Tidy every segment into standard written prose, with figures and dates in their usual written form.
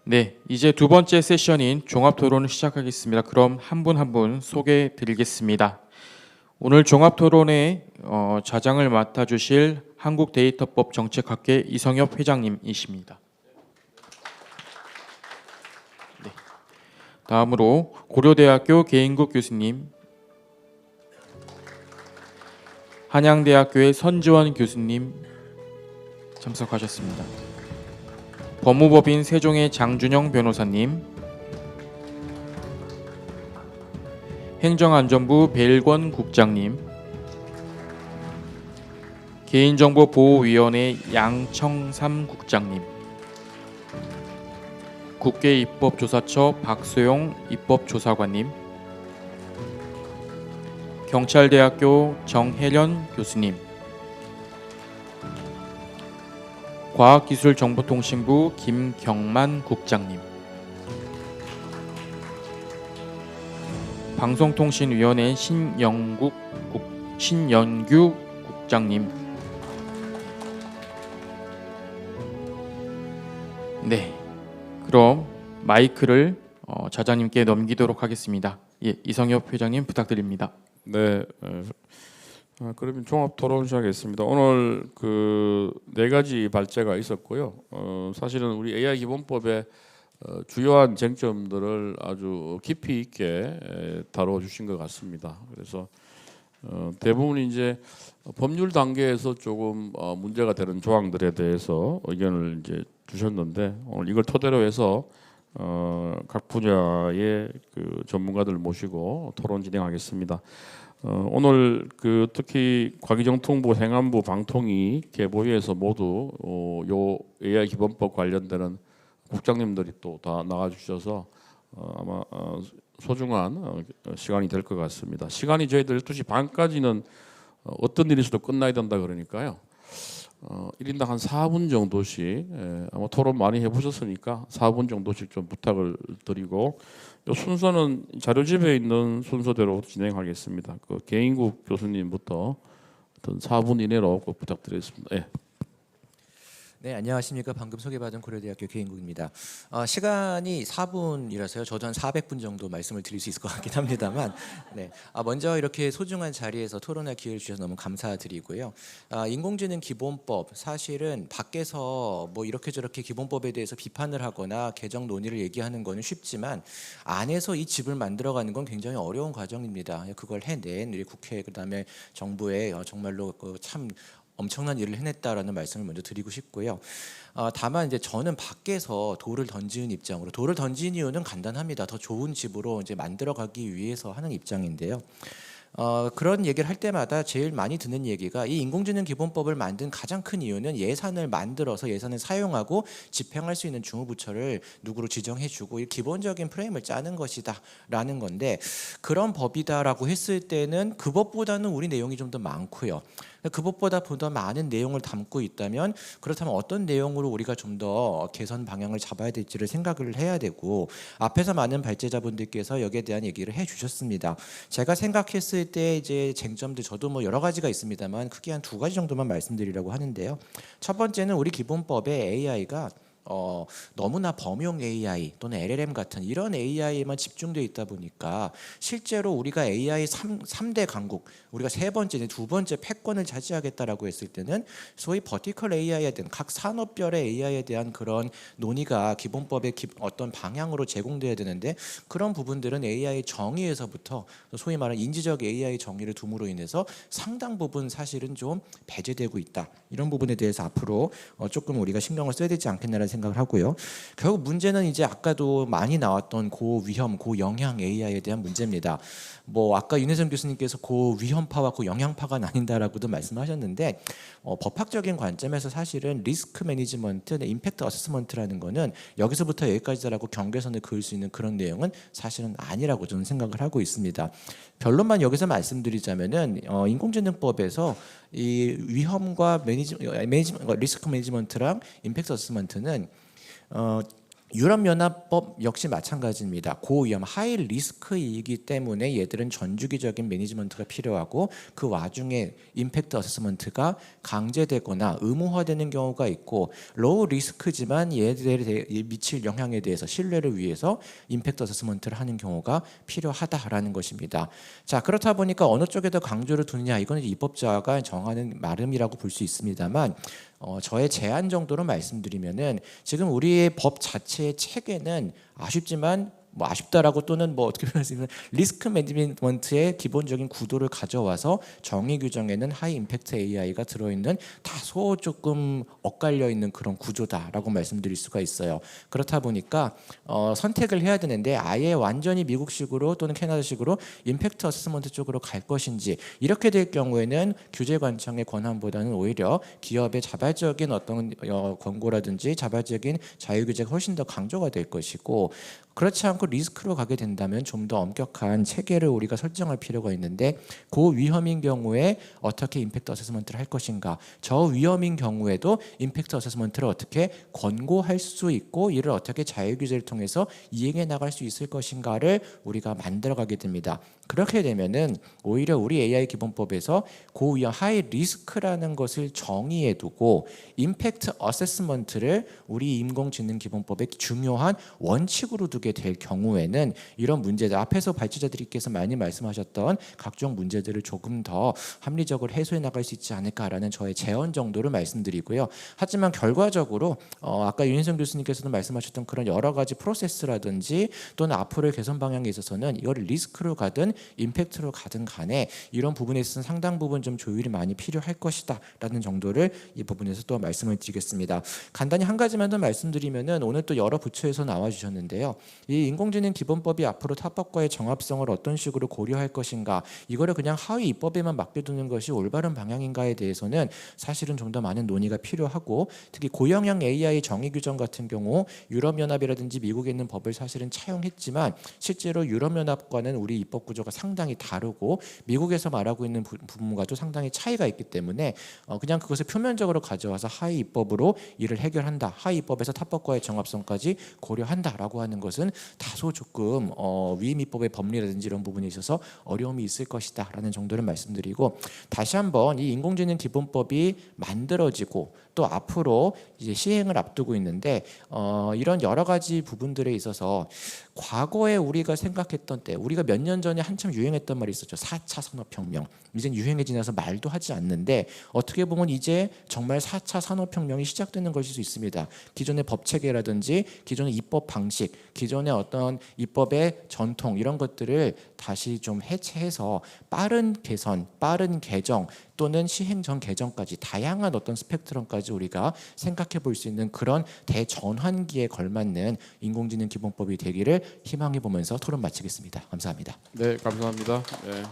네, 이제 두 번째 세션인 종합 토론을 시작하겠습니다. 그럼 한 분 한 분 소개해 드리겠습니다. 오늘 종합 토론의 자장을 맡아 주실 한국데이터법 정책학회 이성엽 회장님이십니다. 네. 다음으로 고려대학교 개인국 교수님, 한양대학교의 선지원 교수님 참석하셨습니다. 법무법인 세종의 장준영 변호사님, 행정안전부 배일권 국장님, 개인정보보호위원회 양청삼 국장님, 국회입법조사처 박소영 입법조사관님, 경찰대학교 정혜련 교수님, 과학기술정보통신부 김경만 국장님, 방송통신위원회 신연규 국장님. 네, 그럼 마이크를 자장님께 넘기도록 하겠습니다. 예, 이성엽 회장님 부탁드립니다. 네, 그러면 종합 토론 시작하겠습니다. 오늘 그 네 가지 발제가 있었고요. 사실은 우리 AI 기본법의 주요한 쟁점들을 아주 깊이 있게 다뤄 주신 것 같습니다. 그래서 대부분 이제 법률 단계에서 조금 문제가 되는 조항들에 대해서 의견을 이제 주셨는데, 오늘 이걸 토대로 해서 각 분야의 그 전문가들 모시고 토론 진행하겠습니다. 오늘 그 특히 과기정통부, 행안부, 방통위, 개보위에서 모두 요 AI 기본법 관련되는 국장님들이 또 다 나와주셔서 아마 소중한 시간이 될 것 같습니다. 시간이 저희들 12시 반까지는 어떤 일이 있어도 끝나야 된다 그러니까요. 1인당 한 4분 정도씩, 아마 토론 많이 해보셨으니까 4분 정도씩 좀 부탁을 드리고, 이 순서는 자료집에 있는 순서대로 진행하겠습니다. 그 개인국 교수님부터 어떤 4분 이내로 꼭 부탁드리겠습니다. 예. 네, 안녕하십니까. 방금 소개받은 고려대학교 개인국입니다. 시간이 4분이라서요. 저도 한 400분 정도 말씀을 드릴 수 있을 것 같긴 합니다만, 네. 먼저 이렇게 소중한 자리에서 토론할 기회를 주셔서 너무 감사드리고요. 인공지능 기본법, 사실은 밖에서 뭐 이렇게 저렇게 기본법에 대해서 비판을 하거나 개정 논의를 얘기하는 거는 쉽지만, 안에서 이 집을 만들어가는 건 굉장히 어려운 과정입니다. 그걸 해낸 우리 국회, 그다음에 정부에 정말로 참 엄청난 일을 해냈다라는 말씀을 먼저 드리고 싶고요. 다만 이제 저는 밖에서 돌을 던지는 입장으로, 돌을 던진 이유는 간단합니다. 더 좋은 집으로 이제 만들어가기 위해서 하는 입장인데요. 그런 얘기를 할 때마다 제일 많이 듣는 얘기가, 이 인공지능 기본법을 만든 가장 큰 이유는 예산을 만들어서 예산을 사용하고 집행할 수 있는 중후부처를 누구로 지정해주고 이 기본적인 프레임을 짜는 것이다라는 건데, 그런 법이다라고 했을 때는 그 법보다는 우리 내용이 좀 더 많고요. 그 법보다 더 많은 내용을 담고 있다면, 그렇다면 어떤 내용으로 우리가 좀 더 개선 방향을 잡아야 될지를 생각을 해야 되고, 앞에서 많은 발제자분들께서 여기에 대한 얘기를 해주셨습니다. 제가 생각했을 때 이제 쟁점들, 저도 뭐 여러 가지가 있습니다만 크게 한 두 가지 정도만 말씀드리려고 하는데요. 첫 번째는 우리 기본법에 AI가 너무나 범용 AI 또는 LLM 같은 이런 AI에만 집중되어 있다 보니까, 실제로 우리가 AI 3대 강국, 우리가 세 번째, 두 번째 패권을 차지하겠다라고 했을 때는 소위 버티컬 AI에 대한 각 산업별의 AI에 대한 그런 논의가 기본법의 어떤 방향으로 제공돼야 되는데, 그런 부분들은 AI 정의에서부터 소위 말하는 인지적 AI 정의를 둠으로 인해서 상당 부분 사실은 좀 배제되고 있다. 이런 부분에 대해서 앞으로 조금 우리가 신경을 써야 되지 않겠나라는 생각을 하고요. 결국 문제는 이제 아까도 많이 나왔던 고위험, 고영향 AI에 대한 문제입니다. 뭐 아까 윤혜선 교수님께서 고위험파와 고영향파가 나뉜다라고도 말씀하셨는데, 법학적인 관점에서 사실은 리스크 매니지먼트, 임팩트 어세스먼트라는 거는 여기서부터 여기까지라고 경계선을 그을 수 있는 그런 내용은 사실은 아니라고 저는 생각을 하고 있습니다. 결론만 여기서 말씀드리자면은 인공지능법에서 이 위험과 리스크 매니지먼트랑 임팩트 어세스먼트는 유럽연합법 역시 마찬가지입니다. 고위험, 하이 리스크이기 때문에 얘들은 전주기적인 매니지먼트가 필요하고 그 와중에 임팩트 어세스먼트가 강제되거나 의무화되는 경우가 있고 로우 리스크지만 얘들에 미칠 영향에 대해서 신뢰를 위해서 임팩트 어세스먼트를 하는 경우가 필요하다라는 것입니다. 자, 그렇다 보니까 어느 쪽에 더 강조를 두느냐 이거는 입법자가 정하는 나름이라고 볼 수 있습니다만 저의 제안 정도로 말씀드리면은 지금 우리의 법 자체의 체계는 아쉽지만 뭐 아쉽다라고 또는 뭐 어떻게 표현할 수 있는 리스크 매니지먼트의 기본적인 구도를 가져와서 정의 규정에는 하이 임팩트 AI가 들어있는 다소 조금 엇갈려 있는 그런 구조다라고 말씀드릴 수가 있어요. 그렇다 보니까 선택을 해야 되는데 아예 완전히 미국식으로 또는 캐나다식으로 임팩트 어세스먼트 쪽으로 갈 것인지 이렇게 될 경우에는 규제 관청의 권한보다는 오히려 기업의 자발적인 어떤 권고라든지 자발적인 자유 규제가 훨씬 더 강조가 될 것이고 그렇지 않고 리스크로 가게 된다면 좀 더 엄격한 체계를 우리가 설정할 필요가 있는데 고위험인 경우에 어떻게 임팩트 어세스먼트를 할 것인가 저위험인 경우에도 임팩트 어세스먼트를 어떻게 권고할 수 있고 이를 어떻게 자유규제를 통해서 이행해 나갈 수 있을 것인가를 우리가 만들어가게 됩니다. 그렇게 되면은 오히려 우리 AI 기본법에서 고위험 하이 리스크라는 것을 정의해 두고 임팩트 어세스먼트를 우리 인공지능 기본법의 중요한 원칙으로 두게 될 경우에는 이런 문제들 앞에서 발제자들께서 많이 말씀하셨던 각종 문제들을 조금 더 합리적으로 해소해 나갈 수 있지 않을까라는 저의 제언 정도를 말씀드리고요. 하지만 결과적으로 아까 윤희성 교수님께서도 말씀하셨던 그런 여러 가지 프로세스라든지 또는 앞으로의 개선 방향에 있어서는 이걸 리스크로 가든 임팩트로 가든 간에 이런 부분에 있어서는 상당 부분 좀 조율이 많이 필요할 것이다 라는 정도를 이 부분에서 또 말씀을 드리겠습니다. 간단히 한 가지만 더 말씀드리면은 오늘 또 여러 부처에서 나와 주셨는데요. 이 인공지능 기본법이 앞으로 타법과의 정합성을 어떤 식으로 고려할 것인가 이거를 그냥 하위 입법에만 맡겨두는 것이 올바른 방향인가에 대해서는 사실은 좀 더 많은 논의가 필요하고 특히 고영향 AI 정의 규정 같은 경우 유럽연합이라든지 미국에 있는 법을 사실은 차용했지만 실제로 유럽연합과는 우리 입법 구조가 상당히 다르고 미국에서 말하고 있는 부분과도 상당히 차이가 있기 때문에 그냥 그것을 표면적으로 가져와서 하위 입법으로 이를 해결한다. 하위 입법에서 타법과의 정합성까지 고려한다라고 하는 것은 다소 조금 위임 입법의 법리라든지 이런 부분에 있어서 어려움이 있을 것이다라는 정도를 말씀드리고 다시 한번 이 인공지능 기본법이 만들어지고 또 앞으로 이제 시행을 앞두고 있는데 이런 여러 가지 부분들에 있어서 과거에 우리가 생각했던 때 우리가 몇 년 전에 한참 유행했던 말이 있었죠. 4차 산업혁명. 이젠 유행에 지나서 말도 하지 않는데 어떻게 보면 이제 정말 4차 산업혁명이 시작되는 것일 수 있습니다. 기존의 법체계라든지 기존의 입법 방식, 기존의 어떤 입법의 전통 이런 것들을 다시 좀 해체해서 빠른 개선, 빠른 개정 또는 시행 전 개정까지 다양한 어떤 스펙트럼까지 우리가 생각해 볼 수 있는 그런 대전환기에 걸맞는 인공지능 기본법이 되기를 희망해 보면서 토론 마치겠습니다. 감사합니다. 네, 감사합니다. 네.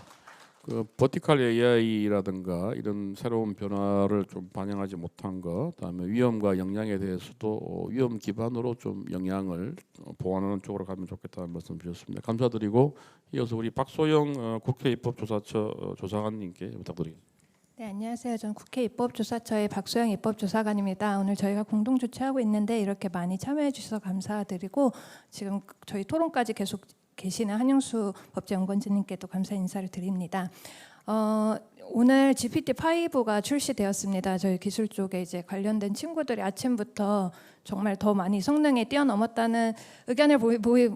그 버티컬 AI라든가 이런 새로운 변화를 좀 반영하지 못한 것, 그다음에 위험과 영향에 대해서도 위험 기반으로 좀 영향을 보완하는 쪽으로 가면 좋겠다는 말씀 주셨습니다. 감사드리고 이어서 우리 박소영 국회 입법조사처 조사관님께 부탁드리겠습니다. 네, 안녕하세요. 저는 국회 입법조사처의 박소영 입법조사관입니다. 오늘 저희가 공동 주최하고 있는데 이렇게 많이 참여해 주셔서 감사드리고 지금 저희 토론까지 계속 계시는 한영수 법제연구원님께도 감사 인사를 드립니다. 오늘 GPT-5가 출시되었습니다. 저희 기술 쪽에 이제 관련된 친구들이 아침부터 정말 더 많이 성능에 뛰어넘었다는 의견을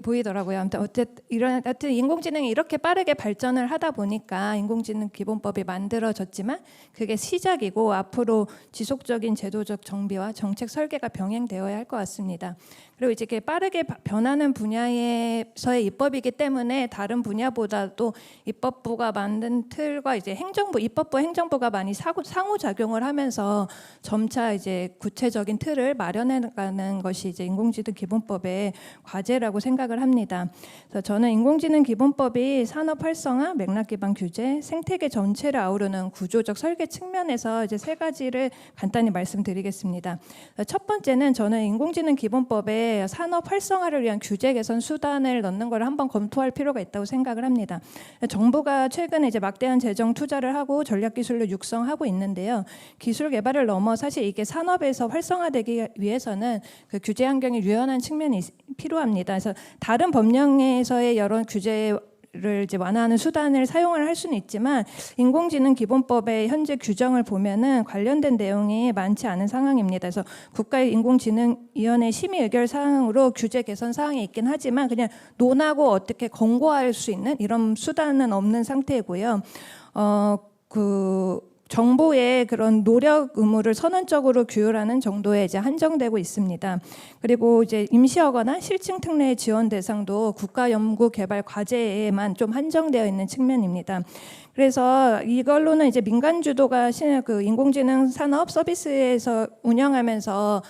보이더라고요. 하여튼 인공지능이 이렇게 빠르게 발전을 하다 보니까 인공지능 기본법이 만들어졌지만 그게 시작이고 앞으로 지속적인 제도적 정비와 정책 설계가 병행되어야 할 것 같습니다. 그리고 이제 이게 빠르게 변하는 분야에서의 입법이기 때문에 다른 분야보다도 입법부가 만든 틀과 이제 입법부 행정부가 많이 상호작용을 하면서 점차 이제 구체적인 틀을 마련해가는 것이 이제 인공지능 기본법의 과제라고 생각을 합니다. 그래서 저는 인공지능 기본법이 산업 활성화, 맥락 기반 규제, 생태계 전체를 아우르는 구조적 설계 측면에서 이제 세 가지를 간단히 말씀드리겠습니다. 첫 번째는 저는 인공지능 기본법에 산업 활성화를 위한 규제 개선 수단을 넣는 걸 한번 검토할 필요가 있다고 생각을 합니다. 정부가 최근에 이제 막대한 재정 투자를 하고 하고 전략 기술로 육성하고 있는데요. 기술 개발을 넘어 사실 이게 산업에서 활성화되기 위해서는 그 규제 환경이 유연한 측면이 필요합니다. 그래서 다른 법령에서의 여러 규제를 이제 완화하는 수단을 사용을 할 수는 있지만 인공지능 기본법의 현재 규정을 보면은 관련된 내용이 많지 않은 상황입니다. 그래서 국가인공지능위원회 심의 의결 사항으로 규제 개선 사항이 있긴 하지만 그냥 논하고 어떻게 권고할 수 있는 이런 수단은 없는 상태고요. 정부의 그런 노력 의무를 선언적으로 규율하는 정도에 이제 한정되고 있습니다. 그리고 이제 임시허가나 실증 특례 지원 대상도 국가 연구 개발 과제에만 좀 한정되어 있는 측면입니다. 그래서 이걸로는 이제 민간 주도가 그 인공지능 산업 서비스에서 운영하면서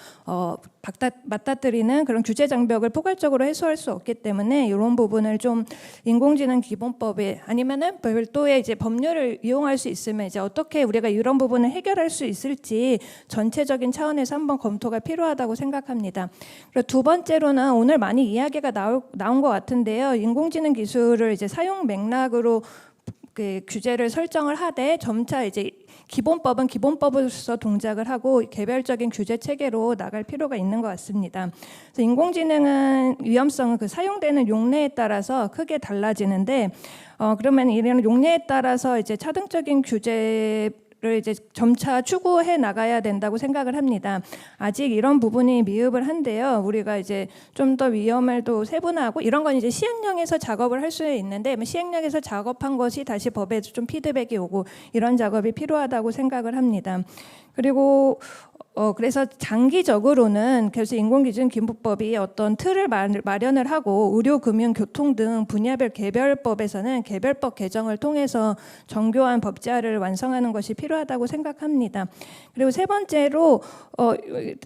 맞닥뜨리는 그런 규제 장벽을 포괄적으로 해소할 수 없기 때문에 이런 부분을 좀 인공지능 기본법에 아니면은 별도의 이제 법률을 이용할 수 있으면 이제 어떻게 우리가 이런 부분을 해결할 수 있을지 전체적인 차원에서 한번 검토가 필요하다고 생각합니다. 그리고 두 번째로는 오늘 많이 이야기가 나온 것 같은데요. 인공지능 기술을 이제 사용 맥락으로 그 규제를 설정을 하되 점차 이제 기본법은 기본법으로서 동작을 하고 개별적인 규제 체계로 나갈 필요가 있는 것 같습니다. 그래서 인공지능은 위험성은 그 사용되는 용례에 따라서 크게 달라지는데 그러면 이런 용례에 따라서 이제 차등적인 규제를 이제 점차 추구해 나가야 된다고 생각을 합니다. 아직 이런 부분이 미흡을 한데요. 우리가 이제 좀 더 위험을 또 세분화하고 이런 건 이제 시행령에서 작업을 할 수 있는데 시행령에서 작업한 것이 다시 법에 좀 피드백이 오고 이런 작업이 필요하다고 생각을 합니다. 그리고 그래서 장기적으로는 그래서 인공지능 기본법이 어떤 틀을 마련을 하고 의료, 금융, 교통 등 분야별 개별법에서는 개별법 개정을 통해서 정교한 법제화를 완성하는 것이 필요하다고 생각합니다. 그리고 세 번째로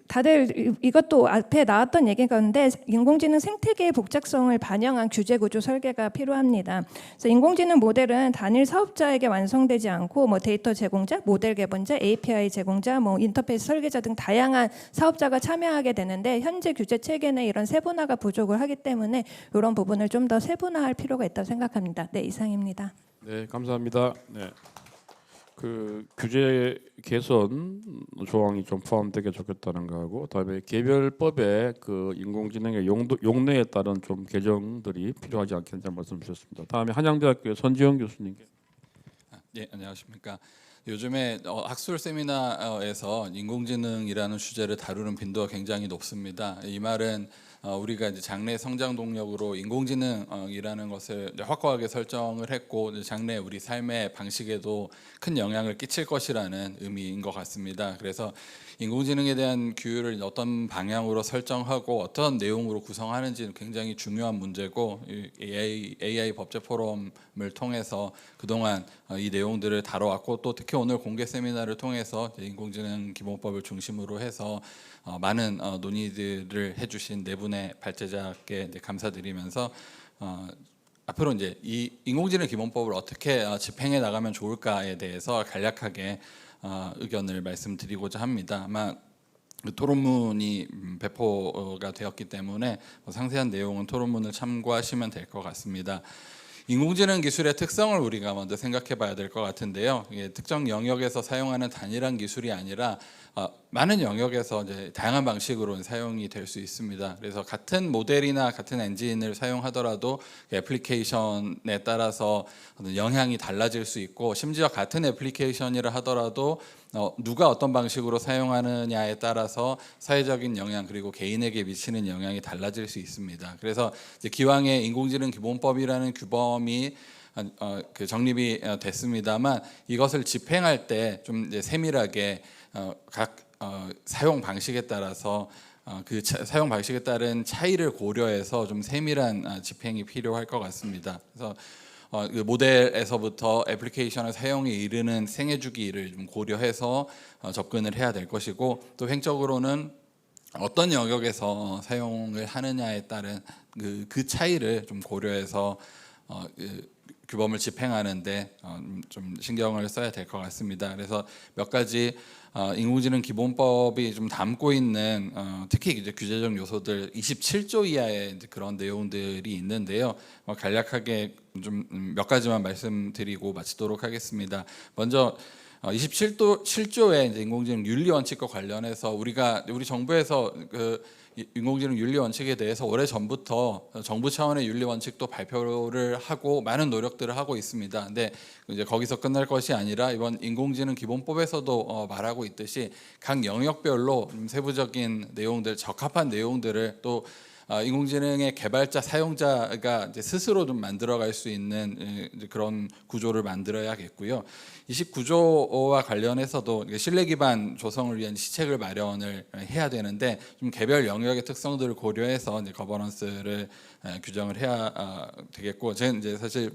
다들 이것도 앞에 나왔던 얘기인데 인공지능 생태계의 복잡성을 반영한 규제 구조 설계가 필요합니다. 그래서 인공지능 모델은 단일 사업자에게 완성되지 않고 데이터 제공자, 모델 개발자, API 제공자, 인터페이스 설계자 등 다양한 사업자가 참여하게 되는데 현재 규제 체계는 이런 세분화가 부족을 하기 때문에 이런 부분을 좀 더 세분화할 필요가 있다고 생각합니다. 네, 이상입니다. 네, 감사합니다. 네, 그 규제 개선 조항이 좀 포함되게 좋겠다는 거하고 다음에 개별법의 그 인공지능의 용례에 따른 좀 개정들이 필요하지 않겠느냐 말씀 주셨습니다. 다음에 한양대학교 선지영 교수님께. 네, 안녕하십니까. 요즘에 학술 세미나에서 인공지능이라는 주제를 다루는 빈도가 굉장히 높습니다. 이 말은 우리가 이제 장래 성장 동력으로 인공지능이라는 것을 확고하게 설정을 했고 장래 우리 삶의 방식에도 큰 영향을 끼칠 것이라는 의미인 것 같습니다. 그래서 인공지능에 대한 규율을 어떤 방향으로 설정하고 어떤 내용으로 구성하는지는 굉장히 중요한 문제고 AI 법제 포럼을 통해서 그동안 이 내용들을 다뤄왔고 또 특히 오늘 공개 세미나를 통해서 인공지능 기본법을 중심으로 해서 많은 논의들을 해주신 네 분의 발제자께 감사드리면서 앞으로 이제 이 인공지능 기본법을 어떻게 집행해 나가면 좋을까에 대해서 간략하게 의견을 말씀드리고자 합니다. 아마 토론문이 배포가 되었기 때문에 상세한 내용은 토론문을 참고하시면 될 것 같습니다. 인공지능 기술의 특성을 우리가 먼저 생각해 봐야 될 것 같은데요. 이게 특정 영역에서 사용하는 단일한 기술이 아니라 많은 영역에서 이제 다양한 방식으로 사용이 될 수 있습니다. 그래서 같은 모델이나 같은 엔진을 사용하더라도 애플리케이션에 따라서 영향이 달라질 수 있고 심지어 같은 애플리케이션이라 하더라도 누가 어떤 방식으로 사용하느냐에 따라서 사회적인 영향 그리고 개인에게 미치는 영향이 달라질 수 있습니다. 그래서 이제 기왕에 인공지능 기본법이라는 규범이 그 정립이 됐습니다만 이것을 집행할 때 좀 세밀하게 각 사용 방식에 따라서 그 사용 방식에 따른 차이를 고려해서 좀 세밀한 집행이 필요할 것 같습니다. 그래서 그 모델에서부터 애플리케이션의 사용에 이르는 생애 주기를 좀 고려해서 접근을 해야 될 것이고 또 횡적으로는 어떤 영역에서 사용을 하느냐에 따른 그 차이를 좀 고려해서 규범을 집행하는데 좀 신경을 써야 될 것 같습니다. 그래서 몇 가지 인공지능 기본법이 좀 담고 있는 특히 이제 규제적 요소들 27조 이하의 이제 그런 내용들이 있는데요. 간략하게 좀 몇 가지만 말씀드리고 마치도록 하겠습니다. 먼저 27조의 이제 인공지능 윤리 원칙과 관련해서 우리 정부에서 그 인공지능 윤리 원칙에 대해서 오래 전부터 정부 차원의 윤리 원칙도 발표를 하고 많은 노력들을 하고 있습니다. 근데 이제 거기서 끝날 것이 아니라 이번 인공지능 기본법에서도 말하고 있듯이 각 영역별로 세부적인 내용들, 적합한 내용들을 또 인공지능의 개발자, 사용자가 이제 스스로 좀 만들어갈 수 있는 이제 그런 구조를 만들어야겠고요. 29조와 관련해서도 신뢰 기반 조성을 위한 시책을 마련을 해야 되는데 좀 개별 영역의 특성들을 고려해서 이제 거버넌스를 규정을 해야 되겠고, 저는 이제 사실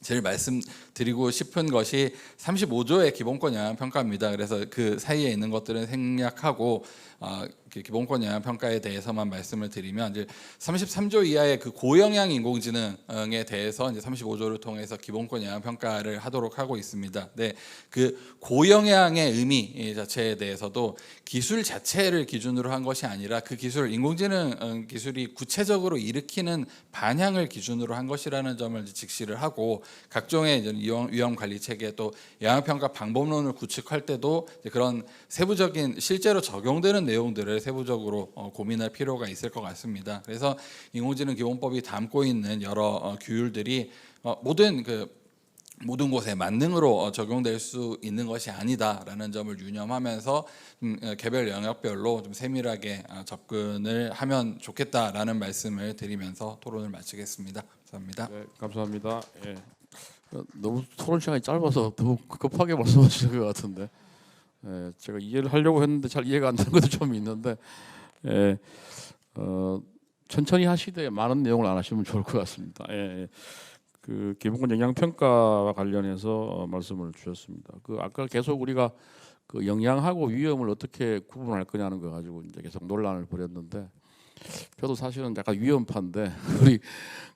제일 말씀드리고 싶은 것이 35조의 기본권 영향 평가입니다. 그래서 그 사이에 있는 것들은 생략하고 기본권 영향 평가에 대해서만 말씀을 드리면, 이제 33조 이하의 그 고영향 인공지능에 대해서 이제 35조를 통해서 기본권 영향 평가를 하도록 하고 있습니다. 네, 그 고영향의 의미 자체에 대해서도 기술 자체를 기준으로 한 것이 아니라 그 기술, 인공지능 기술이 구체적으로 일으키는 반향을 기준으로 한 것이라는 점을 이제 직시를 하고, 각종의 이제 위험 관리 체계 또 영향 평가 방법론을 구축할 때도 이제 그런 세부적인 실제로 적용되는 내용들을 세부적으로 고민할 필요가 있을 것 같습니다. 그래서 인공지능 기본법이 담고 있는 여러 규율들이 모든 곳에 만능으로 적용될 수 있는 것이 아니다라는 점을 유념하면서 개별 영역별로 좀 세밀하게 접근을 하면 좋겠다라는 말씀을 드리면서 토론을 마치겠습니다. 감사합니다. 네, 감사합니다. 예. 너무 토론 시간이 짧아서 너무 급하게 말씀하시는 것 같은데, 예, 제가 이해를 하려고 했는데 잘 이해가 안 되는 것도 좀 있는데, 예, 천천히 하시되 많은 내용을 안 하시면 좋을 것 같습니다. 예, 그 기본권 영향 평가와 관련해서 말씀을 주셨습니다. 그 아까 계속 우리가 그 영향하고 위험을 어떻게 구분할 거냐는 거 가지고 이제 계속 논란을 벌였는데, 저도 사실은 약간 위험파인데 우리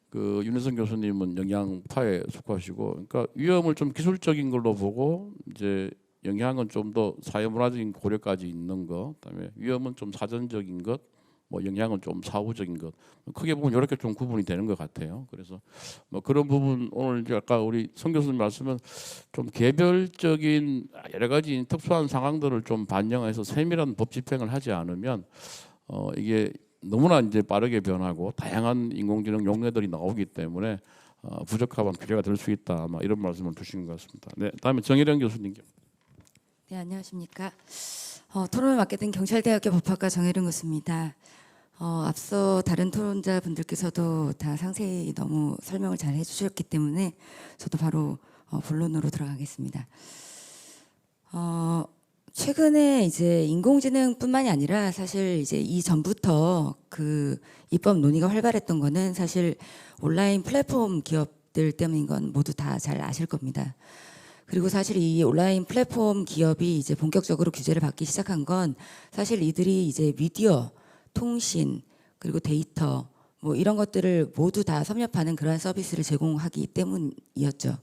그 윤혜성 교수님은 영양파에 속하시고, 그러니까 위험을 좀 기술적인 걸로 보고 이제 영향은 좀 더 사회문화적인 고려까지 있는 것, 그다음에 위험은 좀 사전적인 것, 뭐 영향은 좀 사후적인 것, 크게 보면 이렇게 좀 구분이 되는 것 같아요. 그래서 뭐 그런 부분 오늘 이제 아까 우리 성 교수님 말씀은 좀 개별적인 여러 가지 특수한 상황들을 좀 반영해서 세밀한 법 집행을 하지 않으면 이게 너무나 이제 빠르게 변하고 다양한 인공지능 용례들이 나오기 때문에 부적합한 규제가 될 수 있다, 아마 이런 말씀을 주신 것 같습니다. 네, 다음에 정혜령 교수님. 네, 안녕하십니까. 토론을 맡게 된 경찰대학교 법학과 정혜령 교수입니다. 앞서 다른 토론자분들께서도 다 상세히 너무 설명을 잘 해주셨기 때문에 저도 바로 본론으로 들어가겠습니다. 최근에 이제 인공지능뿐만이 아니라 사실 이제 이전부터 그 입법 논의가 활발했던 거는 사실 온라인 플랫폼 기업들 때문인 건 모두 다 잘 아실 겁니다. 그리고 사실 이 온라인 플랫폼 기업이 이제 본격적으로 규제를 받기 시작한 건 사실 이들이 이제 미디어, 통신, 그리고 데이터 뭐 이런 것들을 모두 다 섭렵하는 그러한 서비스를 제공하기 때문이었죠.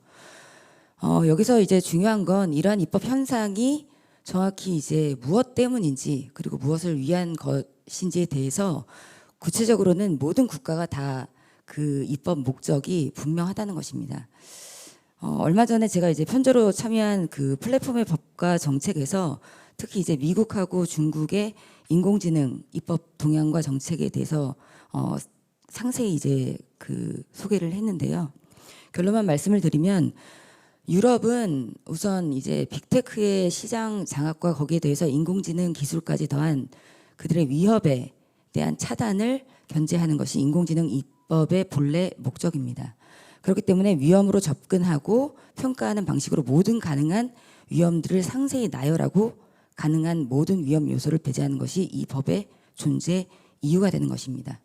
여기서 이제 중요한 건 이러한 입법 현상이 정확히 이제 무엇 때문인지 그리고 무엇을 위한 것인지에 대해서 구체적으로는 모든 국가가 다 그 입법 목적이 분명하다는 것입니다. 얼마 전에 제가 이제 편저로 참여한 그 플랫폼의 법과 정책에서 특히 이제 미국하고 중국의 인공지능 입법 동향과 정책에 대해서 상세히 이제 그 소개를 했는데요. 결론만 말씀을 드리면 유럽은 우선 이제 빅테크의 시장 장악과 거기에 대해서 인공지능 기술까지 더한 그들의 위협에 대한 차단을 견제하는 것이 인공지능 입법의 본래 목적입니다. 그렇기 때문에 위험으로 접근하고 평가하는 방식으로 모든 가능한 위험들을 상세히 나열하고 가능한 모든 위험 요소를 배제하는 것이 이 법의 존재 이유가 되는 것입니다.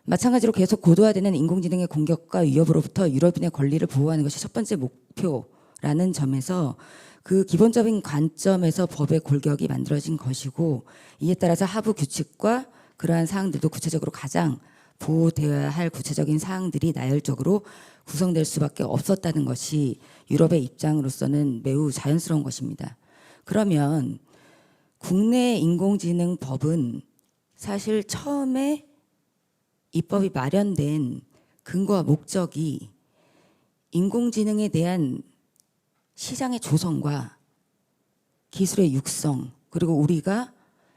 마찬가지로 계속 고도화되는 인공지능의 공격과 위협으로부터 유럽인의 권리를 보호하는 것이 첫 번째 목표라는 점에서 그 기본적인 관점에서 법의 골격이 만들어진 것이고, 이에 따라서 하부 규칙과 그러한 사항들도 구체적으로 가장 보호되어야 할 구체적인 사항들이 나열적으로 구성될 수밖에 없었다는 것이 유럽의 입장으로서는 매우 자연스러운 것입니다. 그러면 국내 인공지능 법은 사실 처음에 입법이 마련된 근거와 목적이 인공지능에 대한 시장의 조성과 기술의 육성, 그리고 우리가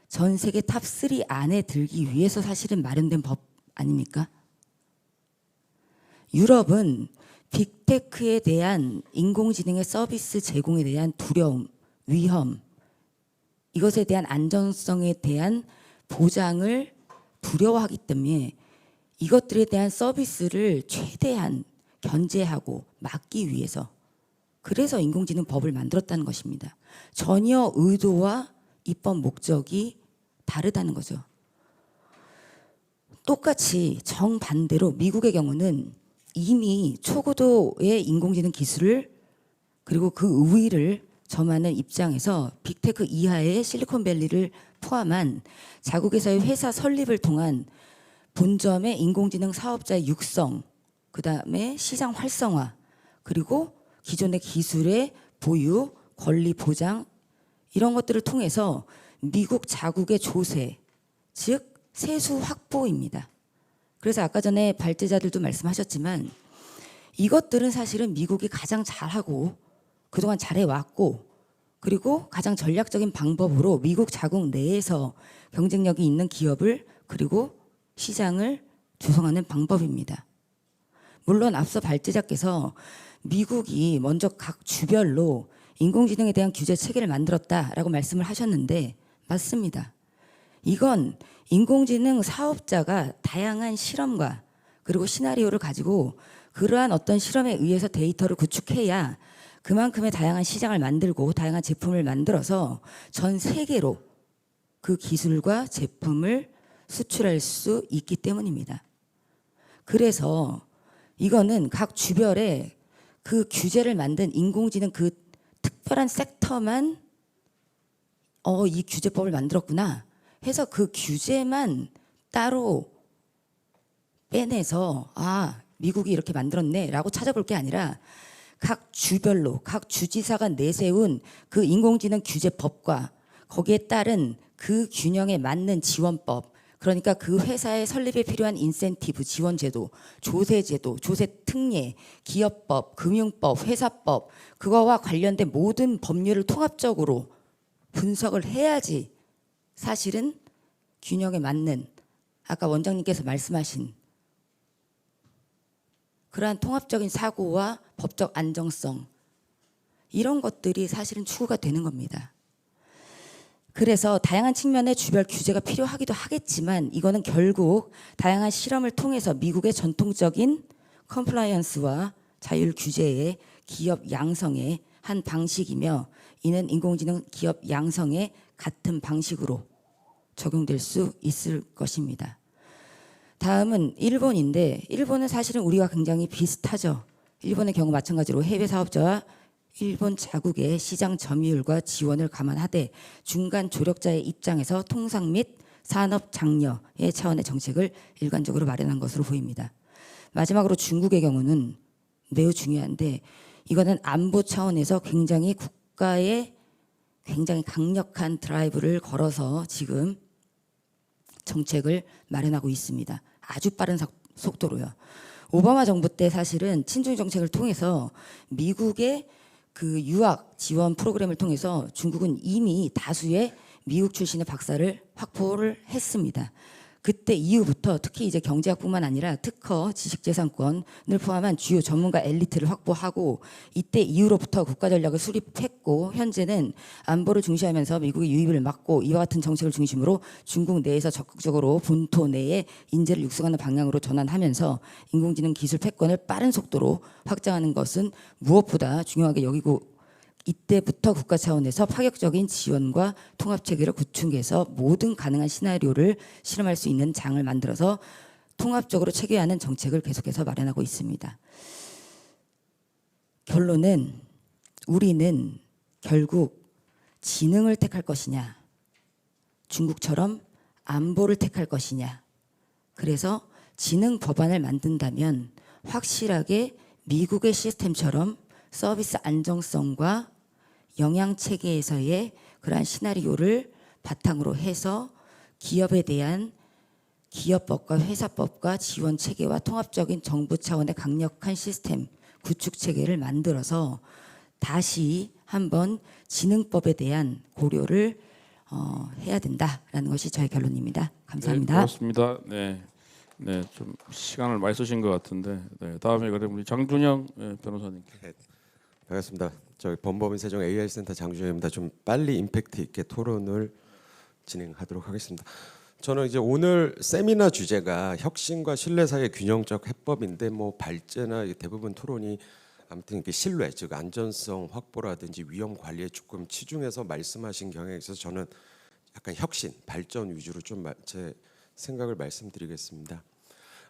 전 세계 탑3 안에 들기 위해서 사실은 마련된 법 아닙니까? 유럽은 빅테크에 대한 인공지능의 서비스 제공에 대한 두려움, 위험, 이것에 대한 안전성에 대한 보장을 두려워하기 때문에 이것들에 대한 서비스를 최대한 견제하고 막기 위해서, 그래서 인공지능 법을 만들었다는 것입니다. 전혀 의도와 입법 목적이 다르다는 거죠. 똑같이 정반대로 미국의 경우는 이미 초고도의 인공지능 기술을 그리고 그 우위를 점하는 입장에서 빅테크 이하의 실리콘밸리를 포함한 자국에서의 회사 설립을 통한 본점의 인공지능 사업자의 육성, 그 다음에 시장 활성화, 그리고 기존의 기술의 보유, 권리 보장, 이런 것들을 통해서 미국 자국의 조세, 즉 세수 확보입니다. 그래서 아까 전에 발제자들도 말씀하셨지만 이것들은 사실은 미국이 가장 잘하고 그동안 잘해왔고, 그리고 가장 전략적인 방법으로 미국 자국 내에서 경쟁력이 있는 기업을 그리고 시장을 조성하는 방법입니다. 물론 앞서 발제자께서 미국이 먼저 각 주별로 인공지능에 대한 규제 체계를 만들었다라고 말씀을 하셨는데 맞습니다. 이건 인공지능 사업자가 다양한 실험과 그리고 시나리오를 가지고 그러한 어떤 실험에 의해서 데이터를 구축해야 그만큼의 다양한 시장을 만들고 다양한 제품을 만들어서 전 세계로 그 기술과 제품을 수출할 수 있기 때문입니다. 그래서 이거는 각 주별에 그 규제를 만든 인공지능 그 특별한 섹터만 이 규제법을 만들었구나 해서 그 규제만 따로 빼내서 미국이 이렇게 만들었네 라고 찾아볼 게 아니라 각 주별로 각 주지사가 내세운 그 인공지능 규제법과 거기에 따른 그 균형에 맞는 지원법, 그러니까 그 회사의 설립에 필요한 인센티브, 지원제도, 조세제도, 조세특례, 기업법, 금융법, 회사법, 그거와 관련된 모든 법률을 통합적으로 분석을 해야지 사실은 균형에 맞는 아까 원장님께서 말씀하신 그러한 통합적인 사고와 법적 안정성, 이런 것들이 사실은 추구가 되는 겁니다. 그래서 다양한 측면의 주별 규제가 필요하기도 하겠지만 이거는 결국 다양한 실험을 통해서 미국의 전통적인 컴플라이언스와 자율 규제의 기업 양성의 한 방식이며, 이는 인공지능 기업 양성의 같은 방식으로 적용될 수 있을 것입니다. 다음은 일본인데, 일본은 사실은 우리와 굉장히 비슷하죠. 일본의 경우 마찬가지로 해외 사업자와 일본 자국의 시장 점유율과 지원을 감안하되 중간 조력자의 입장에서 통상 및 산업 장려의 차원의 정책을 일관적으로 마련한 것으로 보입니다. 마지막으로 중국의 경우는 매우 중요한데, 이거는 안보 차원에서 굉장히 국가의 굉장히 강력한 드라이브를 걸어서 지금 정책을 마련하고 있습니다. 아주 빠른 속도로요. 오바마 정부 때 사실은 친중 정책을 통해서 미국의 그 유학 지원 프로그램을 통해서 중국은 이미 다수의 미국 출신의 박사를 확보를 했습니다. 그때 이후부터 특히 이제 경제학뿐만 아니라 특허, 지식재산권을 포함한 주요 전문가 엘리트를 확보하고, 이때 이후로부터 국가 전략을 수립했고, 현재는 안보를 중시하면서 미국의 유입을 막고 이와 같은 정책을 중심으로 중국 내에서 적극적으로 본토 내에 인재를 육성하는 방향으로 전환하면서 인공지능 기술 패권을 빠른 속도로 확장하는 것은 무엇보다 중요하게 여기고, 이때부터 국가 차원에서 파격적인 지원과 통합체계를 구축해서 모든 가능한 시나리오를 실험할 수 있는 장을 만들어서 통합적으로 체계하는 정책을 계속해서 마련하고 있습니다. 결론은 우리는 결국 지능을 택할 것이냐, 중국처럼 안보를 택할 것이냐. 그래서 지능 법안을 만든다면 확실하게 미국의 시스템처럼 서비스 안정성과 영양 체계에서의 그러한 시나리오를 바탕으로 해서 기업에 대한 기업법과 회사법과 지원 체계와 통합적인 정부 차원의 강력한 시스템 구축 체계를 만들어서 다시 한번 지능법에 대한 고려를 해야 된다라는 것이 저의 결론입니다. 감사합니다. 네, 고맙습니다. 네, 네, 좀 시간을 많이 쓰신 것 같은데, 네, 다음에 그럼 우리 장준영 변호사님. 반갑습니다. 저희 범법인 세종 AI 센터 장준영입니다. 좀 빨리 임팩트 있게 토론을 진행하도록 하겠습니다. 저는 이제 오늘 세미나 주제가 혁신과 신뢰 사이의 균형적 해법인데 뭐 발제나 대부분 토론이 아무튼 이렇게 신뢰 즉 안전성 확보라든지 위험 관리에 조금 치중해서 말씀하신 경향에 있어서 저는 약간 혁신 발전 위주로 좀 제 생각을 말씀드리겠습니다.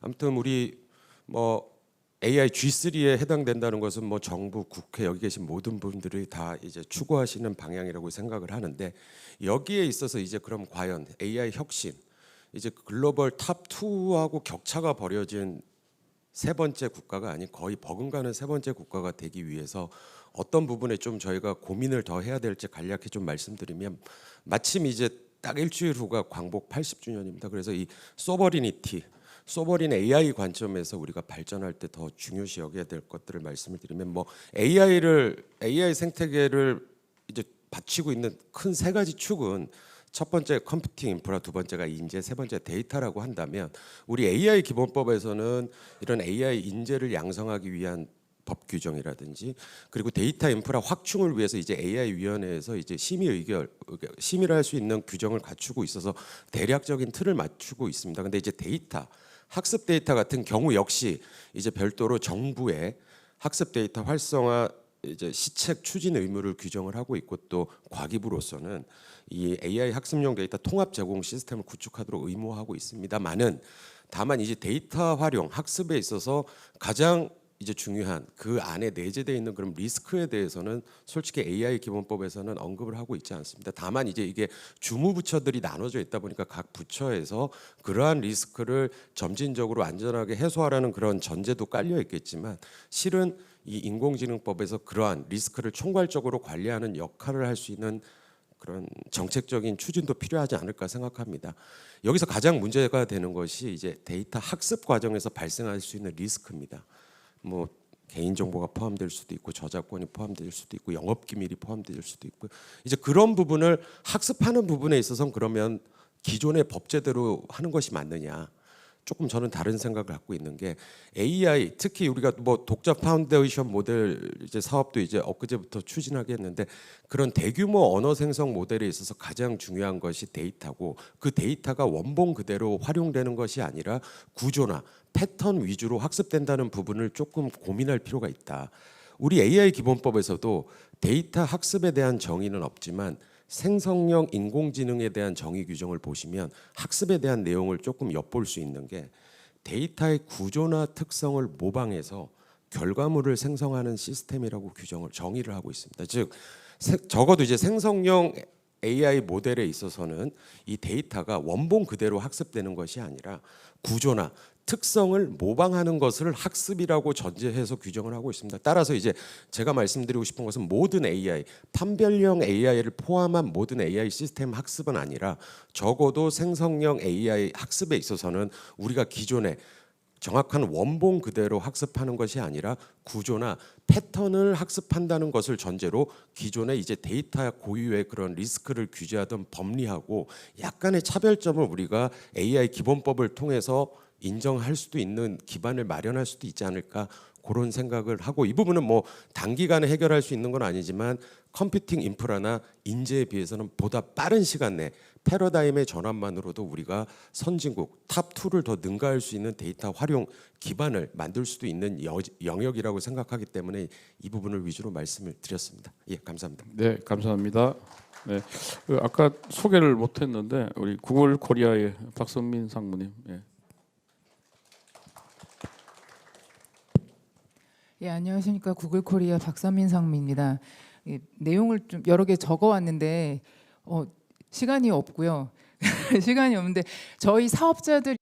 아무튼 우리 뭐 AI G3에 해당된다는 것은 뭐 정부, 국회 여기 계신 모든 분들이 다 이제 추구하시는 방향이라고 생각을 하는데 여기에 있어서 이제 그럼 과연 AI 혁신 이제 글로벌 탑 2하고 격차가 벌어진 세 번째 국가가 아닌 거의 버금가는 세 번째 국가가 되기 위해서 어떤 부분에 좀 저희가 고민을 더 해야 될지 간략히 좀 말씀드리면 마침 이제 딱 일주일 후가 광복 80주년입니다. 그래서 이 소버린 AI 관점에서 우리가 발전할 때 더 중요시 여겨야 될 것들을 말씀을 드리면 뭐 AI 생태계를 이제 받치고 있는 큰 세 가지 축은 첫 번째 컴퓨팅 인프라, 두 번째가 인재, 세 번째 데이터라고 한다면 우리 AI 기본법에서는 이런 AI 인재를 양성하기 위한 법 규정이라든지 그리고 데이터 인프라 확충을 위해서 이제 AI 위원회에서 이제 심의를 할 수 있는 규정을 갖추고 있어서 대략적인 틀을 맞추고 있습니다. 근데 이제 데이터 학습 데이터 같은 경우 역시 이제 별도로 정부의 학습 데이터 활성화 이제 시책 추진 의무를 규정을 하고 있고 또 과기부로서는 이 AI 학습용 데이터 통합 제공 시스템을 구축하도록 의무화하고 있습니다만은 다만 이제 데이터 활용 학습에 있어서 가장 이제 중요한 그 안에 내재되어 있는 그런 리스크에 대해서는 솔직히 AI 기본법에서는 언급을 하고 있지 않습니다. 다만 이제 이게 주무부처들이 나눠져 있다 보니까 각 부처에서 그러한 리스크를 점진적으로 안전하게 해소하라는 그런 전제도 깔려 있겠지만 실은 이 인공지능법에서 그러한 리스크를 총괄적으로 관리하는 역할을 할 수 있는 그런 정책적인 추진도 필요하지 않을까 생각합니다. 여기서 가장 문제가 되는 것이 이제 데이터 학습 과정에서 발생할 수 있는 리스크입니다. 뭐 개인정보가 포함될 수도 있고 저작권이 포함될 수도 있고 영업기밀이 포함될 수도 있고 이제 그런 부분을 학습하는 부분에 있어서는 그러면 기존의 법제대로 하는 것이 맞느냐 조금 저는 다른 생각을 갖고 있는 게 AI 특히 우리가 뭐 독자 파운데이션 모델 이제 사업도 이제 엊그제부터 추진하게 했는데 그런 대규모 언어 생성 모델에 있어서 가장 중요한 것이 데이터고 그 데이터가 원본 그대로 활용되는 것이 아니라 구조나 패턴 위주로 학습된다는 부분을 조금 고민할 필요가 있다. 우리 AI 기본법에서도 데이터 학습에 대한 정의는 없지만 생성형 인공지능에 대한 정의 규정을 보시면 학습에 대한 내용을 조금 엿볼 수 있는 게 데이터의 구조나 특성을 모방해서 결과물을 생성하는 시스템이라고 정의를 하고 있습니다. 즉 적어도 이제 생성형 AI 모델에 있어서는 이 데이터가 원본 그대로 학습되는 것이 아니라 구조나 특성을 모방하는 것을 학습이라고 전제해서 규정을 하고 있습니다. 따라서 이제 제가 말씀드리고 싶은 것은 모든 AI, 판별형 AI를 포함한 모든 AI 시스템 학습은 아니라 적어도 생성형 AI 학습에 있어서는 우리가 기존에 정확한 원본 그대로 학습하는 것이 아니라 구조나 패턴을 학습한다는 것을 전제로 기존의 이제 데이터 고유의 그런 리스크를 규제하던 법리하고 약간의 차별점을 우리가 AI 기본법을 통해서 인정할 수도 있는 기반을 마련할 수도 있지 않을까 그런 생각을 하고 이 부분은 뭐 단기간에 해결할 수 있는 건 아니지만 컴퓨팅 인프라나 인재에 비해서는 보다 빠른 시간 내 패러다임의 전환만으로도 우리가 선진국 탑2를 더 능가할 수 있는 데이터 활용 기반을 만들 수도 있는 영역이라고 생각하기 때문에 이 부분을 위주로 말씀을 드렸습니다. 예, 감사합니다. 네, 감사합니다. 네, 아까 소개를 못했는데 우리 구글 코리아의 박선민 상무님. 예. 예, 안녕하십니까. 구글 코리아 박선민 상무입니다. 내용을 좀 여러 개 적어왔는데 시간이 없고요. 시간이 없는데 저희 사업자들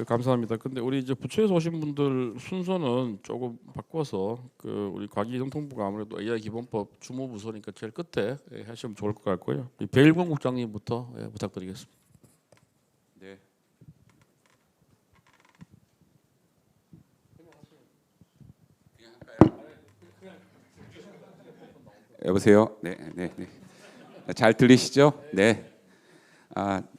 감사합니다. 근데 우리 이제 부처에서 오신 분들 순서는 조금 바꿔서 우리 과기이동통부가 아무래도 AI 기본법 주무부서니까 제일 끝에 하시면 좋을 것 같고요. 배일권 국장님부터 부탁드리겠습니다. 네. 여보세요. 네. 잘 들리시죠? 네.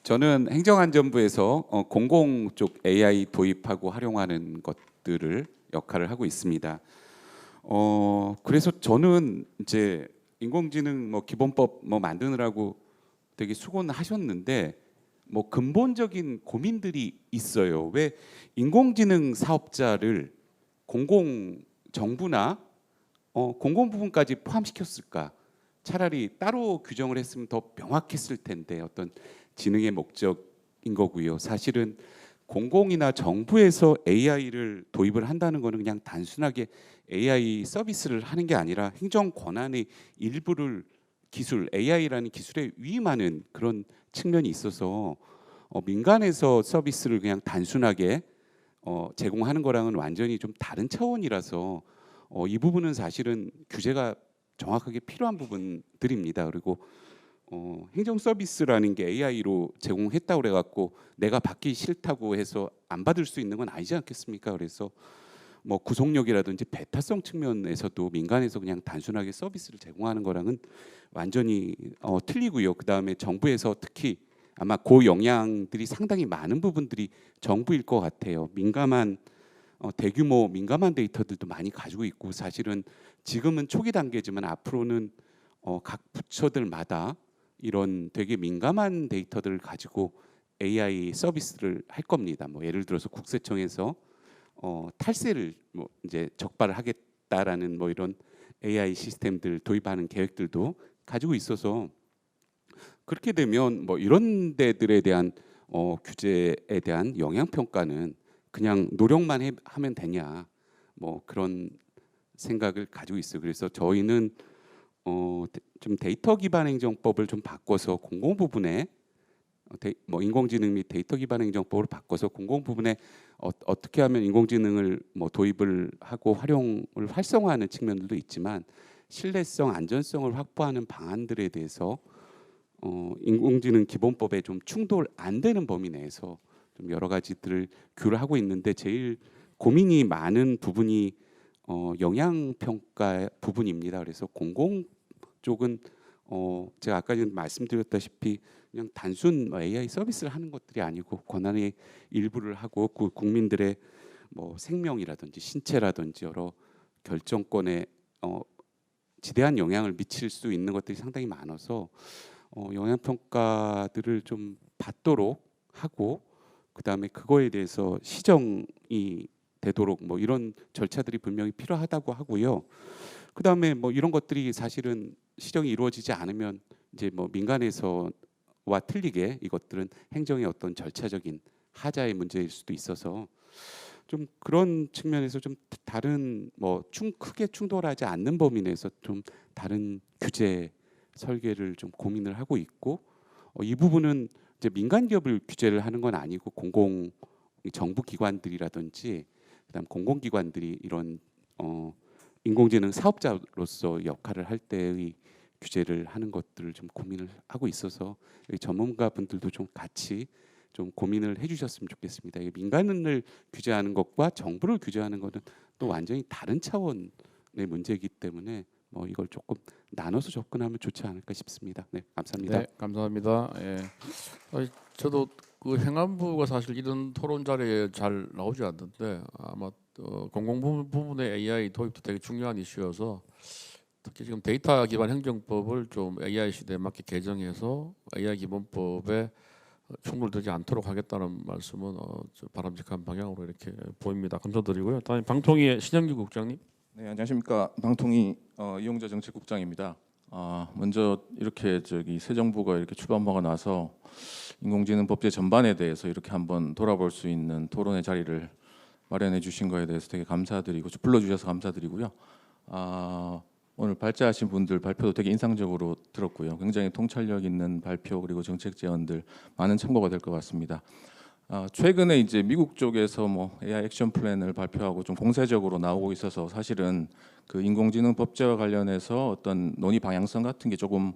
저는 행정안전부에서 공공 쪽 AI 도입하고 활용하는 것들을 역할을 하고 있습니다. 그래서 저는 이제 인공지능 기본법 만드느라고 되게 수고는 하셨는데 근본적인 고민들이 있어요. 왜 인공지능 사업자를 정부나 공공 부분까지 포함시켰을까? 차라리 따로 규정을 했으면 더 명확했을 텐데 어떤 지능의 목적인 거고요. 사실은 공공이나 정부에서 AI를 도입을 한다는 거는 그냥 단순하게 AI 서비스를 하는 게 아니라 행정 권한의 일부를 AI라는 기술에 위임하는 그런 측면이 있어서 민간에서 서비스를 그냥 단순하게 제공하는 거랑은 완전히 좀 다른 차원이라서 이 부분은 사실은 규제가 정확하게 필요한 부분들입니다. 그리고 행정 서비스라는 게 AI로 제공했다고 그래갖고 내가 받기 싫다고 해서 안 받을 수 있는 건 아니지 않겠습니까? 그래서 구속력이라든지 배타성 측면에서도 민간에서 그냥 단순하게 서비스를 제공하는 거랑은 완전히 틀리고요. 그 다음에 정부에서 특히 아마 그 영향들이 상당히 많은 부분들이 정부일 것 같아요. 대규모 민감한 데이터들도 많이 가지고 있고 사실은 지금은 초기 단계지만 앞으로는 각 부처들마다 이런 되게 민감한 데이터들을 가지고 AI 서비스를 할 겁니다. 예를 들어서 국세청에서 탈세를 이제 적발을 하겠다라는 이런 AI 시스템들 도입하는 계획들도 가지고 있어서 그렇게 되면 이런 데들에 대한 규제에 대한 영향 평가는 그냥 노력만 하면 되냐 그런 생각을 가지고 있어요. 그래서 저희는 좀 데이터 기반 행정법을 좀 바꿔서 공공 부분에 인공지능 및 데이터 기반 행정법을 바꿔서 공공 부분에 어떻게 하면 인공지능을 도입을 하고 활용을 활성화하는 측면들도 있지만 신뢰성, 안전성을 확보하는 방안들에 대해서 인공지능 기본법에 좀 충돌 안 되는 범위 내에서 좀 여러 가지들을 규를 하고 있는데 제일 고민이 많은 부분이 영향 평가 부분입니다. 그래서 공공 쪽은 제가 아까 전에 말씀드렸다시피 그냥 단순 AI 서비스를 하는 것들이 아니고 권한의 일부를 하고 그 국민들의 생명이라든지 신체라든지 여러 결정권에 지대한 영향을 미칠 수 있는 것들이 상당히 많아서 영향 평가들을 좀 받도록 하고 그다음에 그거에 대해서 시정이 되도록 이런 절차들이 분명히 필요하다고 하고요. 그다음에 이런 것들이 사실은 시정이 이루어지지 않으면 이제 민간에서와 틀리게 이것들은 행정의 어떤 절차적인 하자의 문제일 수도 있어서 좀 그런 측면에서 좀 다른 크게 충돌하지 않는 범위 내에서 좀 다른 규제 설계를 좀 고민을 하고 있고 이 부분은 이제 민간 기업을 규제를 하는 건 아니고 공공 정부 기관들이라든지 그다음 공공기관들이 이런 인공지능 사업자로서 역할을 할 때의 규제를 하는 것들을 좀 고민을 하고 있어서 전문가분들도 좀 같이 좀 고민을 해주셨으면 좋겠습니다. 민간을 규제하는 것과 정부를 규제하는 것은 또 완전히 다른 차원의 문제이기 때문에 이걸 조금 나눠서 접근하면 좋지 않을까 싶습니다. 네, 감사합니다. 네, 감사합니다. 예. 저도 그 행안부가 사실 이런 토론 자리에 잘 나오지 않는데 아마 공공 부분의 AI 도입도 되게 중요한 이슈여서 특히 지금 데이터 기반 행정법을 좀 AI 시대에 맞게 개정해서 AI 기본법에 충돌되지 않도록 하겠다는 말씀은 바람직한 방향으로 이렇게 보입니다. 감사드리고요. 다음 방통위의 신영규 국장님. 네, 안녕하십니까. 방통위 이용자 정책국장입니다. 먼저 이렇게 새 정부가 이렇게 출범하고 나서 인공지능 법제 전반에 대해서 이렇게 한번 돌아볼 수 있는 토론의 자리를 마련해 주신 거에 대해서 되게 감사드리고 불러주셔서 감사드리고요. 오늘 발제하신 분들 발표도 되게 인상적으로 들었고요. 굉장히 통찰력 있는 발표 그리고 정책 제언들 많은 참고가 될 것 같습니다. 최근에 이제 미국 쪽에서 뭐 AI 액션 플랜을 발표하고 좀 공세적으로 나오고 있어서 사실은 그 인공지능 법제와 관련해서 어떤 논의 방향성 같은 게 조금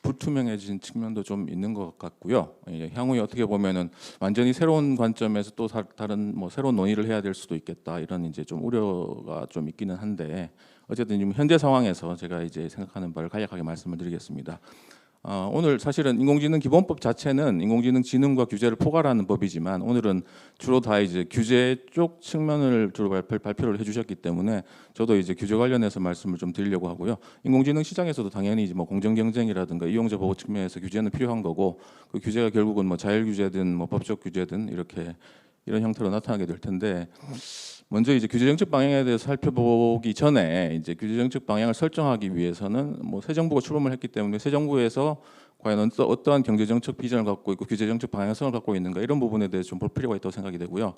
불투명해진 측면도 좀 있는 것 같고요. 향후에 어떻게 보면은 완전히 새로운 관점에서 또 다른 뭐 새로운 논의를 해야 될 수도 있겠다 이런 이제 좀 우려가 좀 있기는 한데 어쨌든 지금 현재 상황에서 제가 이제 생각하는 바를 간략하게 말씀을 드리겠습니다. 오늘 사실은 인공지능 기본법 자체는 인공지능 지능과 규제를 포괄하는 법이지만 오늘은 주로 다 이제 규제 쪽 측면을 주로 발표를 해주셨기 때문에 저도 이제 규제 관련해서 말씀을 좀 드리려고 하고요. 인공지능 시장에서도 당연히 이제 뭐 공정 경쟁이라든가 이용자 보호 측면에서 규제는 필요한 거고 그 규제가 결국은 뭐 자율 규제든 뭐 법적 규제든 이렇게 이런 형태로 나타나게 될 텐데. 먼저 이제 규제 정책 방향에 대해서 살펴보기 전에 이제 규제 정책 방향을 설정하기 위해서는 뭐 새 정부가 출범을 했기 때문에 새 정부에서 과연 어떠한 경제 정책 비전을 갖고 있고 규제 정책 방향성을 갖고 있는가 이런 부분에 대해서 좀 볼 필요가 있다고 생각이 되고요.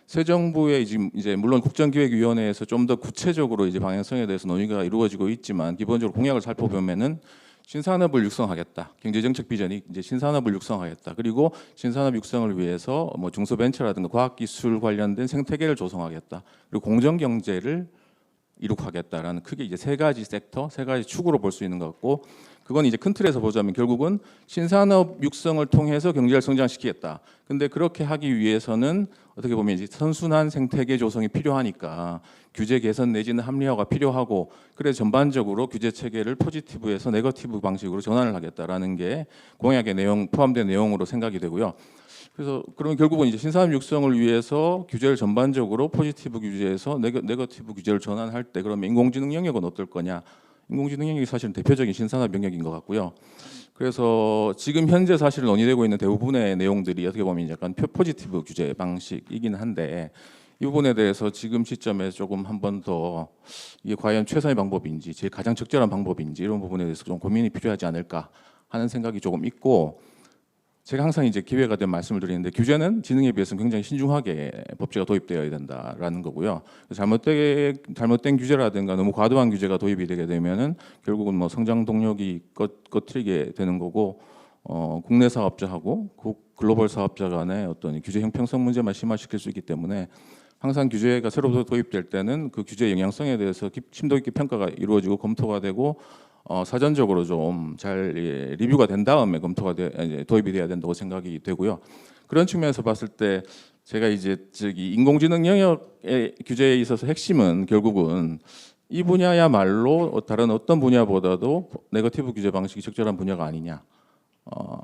새 정부의 이제 물론 국정기획위원회에서 좀 더 구체적으로 이제 방향성에 대해서 논의가 이루어지고 있지만 기본적으로 공약을 살펴보면은 신산업을 육성하겠다. 경제정책 비전이 이제 신산업을 육성하겠다. 그리고 신산업 육성을 위해서 뭐 중소벤처라든가 과학기술 관련된 생태계를 조성하겠다. 그리고 공정경제를 이룩하겠다라는 크게 이제 세 가지 섹터, 세 가지 축으로 볼 수 있는 것 같고 그건 이제 큰 틀에서 보자면 결국은 신산업 육성을 통해서 경제를 성장시키겠다. 근데 그렇게 하기 위해서는 어떻게 보면 이제 선순환 생태계 조성이 필요하니까 규제 개선 내지는 합리화가 필요하고 그래서 전반적으로 규제 체계를 포지티브에서 네거티브 방식으로 전환을 하겠다라는 게 공약의 내용 포함된 내용으로 생각이 되고요. 그래서 그러면 결국은 이제 신산업 육성을 위해서 규제를 전반적으로 포지티브 규제에서 네거티브 규제를 전환할 때 그러면 인공지능 영역은 어떨 거냐? 인공지능 영역이 사실은 대표적인 신산업 영역인 것 같고요. 그래서 지금 현재 사실 논의되고 있는 대부분의 내용들이 어떻게 보면 약간 포지티브 규제 방식이긴 한데 이 부분에 대해서 지금 시점에 조금 한 번 더 이게 과연 최선의 방법인지 제일 가장 적절한 방법인지 이런 부분에 대해서 좀 고민이 필요하지 않을까 하는 생각이 조금 있고 제가 항상 이제 기회가 된 말씀을 드리는데 규제는 지능에 비해서는 굉장히 신중하게 법제가 도입되어야 된다라는 거고요. 잘못된 규제라든가 너무 과도한 규제가 도입이 되게 되면은 결국은 뭐 성장 동력이 꺼트리게 되는 거고 국내 사업자하고 글로벌 사업자 간의 어떤 규제 형평성 문제만 심화시킬 수 있기 때문에 항상 규제가 새로 도입될 때는 그 규제의 영향성에 대해서 심도 있게 평가가 이루어지고 검토가 되고 사전적으로 좀 잘 리뷰가 된 다음에 이제 도입이 돼야 된다고 생각이 되고요. 그런 측면에서 봤을 때 제가 이제 인공지능 영역의 규제에 있어서 핵심은 결국은 이 분야야말로 다른 어떤 분야보다도 네거티브 규제 방식이 적절한 분야가 아니냐.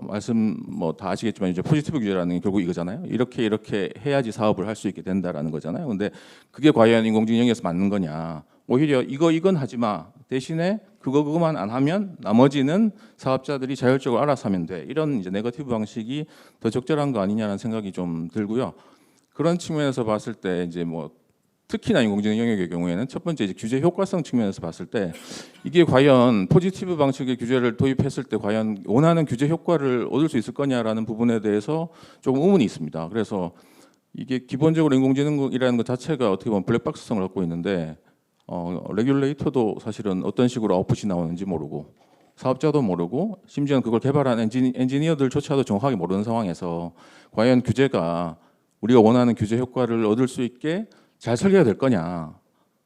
말씀 뭐 다 아시겠지만 이제 포지티브 규제라는 게 결국 이거잖아요. 이렇게 해야지 사업을 할 수 있게 된다라는 거잖아요. 근데 그게 과연 인공지능 영역에서 맞는 거냐? 오히려 이건 하지 마. 대신에 그거만 안 하면 나머지는 사업자들이 자율적으로 알아서 하면 돼. 이런 이제 네거티브 방식이 더 적절한 거 아니냐라는 생각이 좀 들고요. 그런 측면에서 봤을 때 이제 뭐 특히나 인공지능 영역의 경우에는 첫 번째 이제 규제 효과성 측면에서 봤을 때 이게 과연 포지티브 방식의 규제를 도입했을 때 과연 원하는 규제 효과를 얻을 수 있을 거냐라는 부분에 대해서 조금 의문이 있습니다. 그래서 이게 기본적으로 인공지능이라는 것 자체가 어떻게 보면 블랙박스성을 갖고 있는데 레귤레이터도 사실은 어떤 식으로 아웃풋이 나오는지 모르고 사업자도 모르고 심지어는 그걸 개발한 엔지니어들조차도 정확하게 모르는 상황에서 과연 규제가 우리가 원하는 규제 효과를 얻을 수 있게 잘 설계가 될 거냐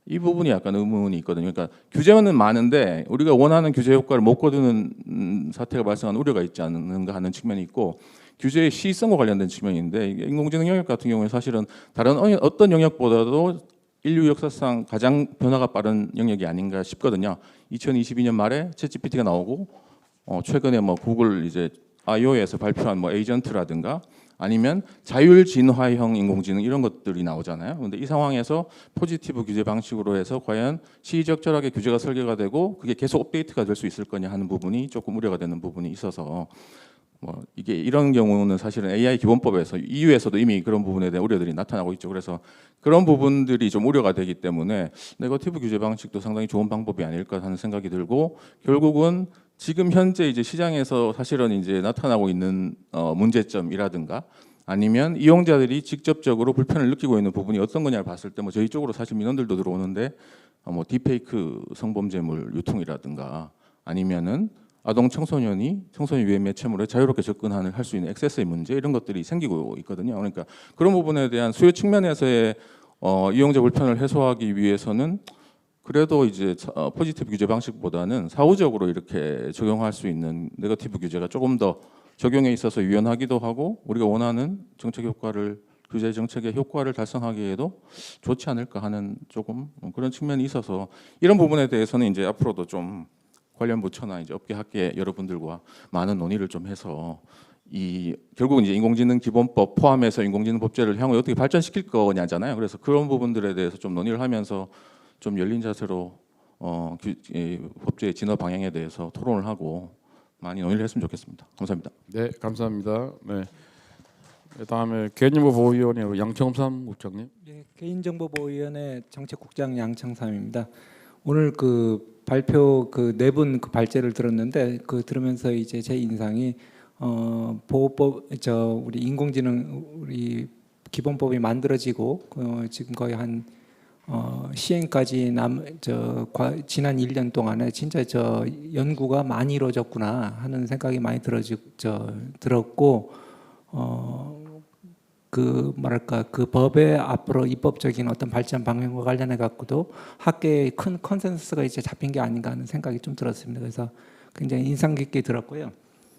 이 부분이 약간 의문이 있거든요. 그러니까 규제는 많은데 우리가 원하는 규제 효과를 못 거두는 사태가 발생하는 우려가 있지 않는가 하는 측면이 있고 규제의 시의성과 관련된 측면인데 인공지능 영역 같은 경우에 사실은 다른 어떤 영역보다도 인류 역사상 가장 변화가 빠른 영역이 아닌가 싶거든요. 2022년 말에 챗GPT가 나오고 최근에 뭐 구글 이제 I/O에서 발표한 뭐 에이전트라든가 아니면 자율 진화형 인공지능 이런 것들이 나오잖아요. 그런데 이 상황에서 포지티브 규제 방식으로 해서 과연 시의적절하게 규제가 설계가 되고 그게 계속 업데이트가 될 수 있을 거냐 하는 부분이 조금 우려가 되는 부분이 있어서 뭐 이게 이런 경우는 사실은 AI 기본법에서 EU에서도 이미 그런 부분에 대한 우려들이 나타나고 있죠. 그래서 그런 부분들이 좀 우려가 되기 때문에 네거티브 규제 방식도 상당히 좋은 방법이 아닐까 하는 생각이 들고 결국은 지금 현재 이제 시장에서 사실은 이제 나타나고 있는 문제점이라든가 아니면 이용자들이 직접적으로 불편을 느끼고 있는 부분이 어떤 거냐를 봤을 때 뭐 저희 쪽으로 사실 민원들도 들어오는데 뭐 딥페이크 성범죄물 유통이라든가 아니면은 아동 청소년이 청소년 유해 매체물에 자유롭게 접근을 할 수 있는 액세스의 문제 이런 것들이 생기고 있거든요. 그러니까 그런 부분에 대한 수요 측면에서의 이용자 불편을 해소하기 위해서는 그래도 이제 포지티브 규제 방식보다는 사후적으로 이렇게 적용할 수 있는 네거티브 규제가 조금 더 적용에 있어서 유연하기도 하고 우리가 원하는 정책 효과를 규제 정책의 효과를 달성하기에도 좋지 않을까 하는 조금 그런 측면이 있어서 이런 부분에 대해서는 이제 앞으로도 좀 관련 부처나 이제 업계 학계 여러분들과 많은 논의를 좀 해서 이 결국 이제 인공지능 기본법 포함해서 인공지능 법제를 향후 어떻게 발전시킬 거냐잖아요. 그래서 그런 부분들에 대해서 좀 논의를 하면서 좀 열린 자세로 법제의 진화 방향에 대해서 토론을 하고 많이 논의를 했으면 좋겠습니다. 감사합니다. 네, 감사합니다. 네. 다음에 개인정보보호위원회 양청삼 국장님. 네, 개인정보보호위원회 정책국장 양청삼입니다. 오늘 그 발표 그 네 분 그 발제를 들었는데 그 들으면서 이제 제 인상이 보호법 우리 인공지능 우리 기본법이 만들어지고 지금 거의 한 시행까지 지난 1년 동안에 진짜 연구가 많이 이루어졌구나 하는 생각이 많이 들었고 그 뭐랄까 그 법의 앞으로 입법적인 어떤 발전 방향과 관련해 갖고도 학계의 큰 컨센서스가 이제 잡힌 게 아닌가 하는 생각이 좀 들었습니다. 그래서 굉장히 인상 깊게 들었고요.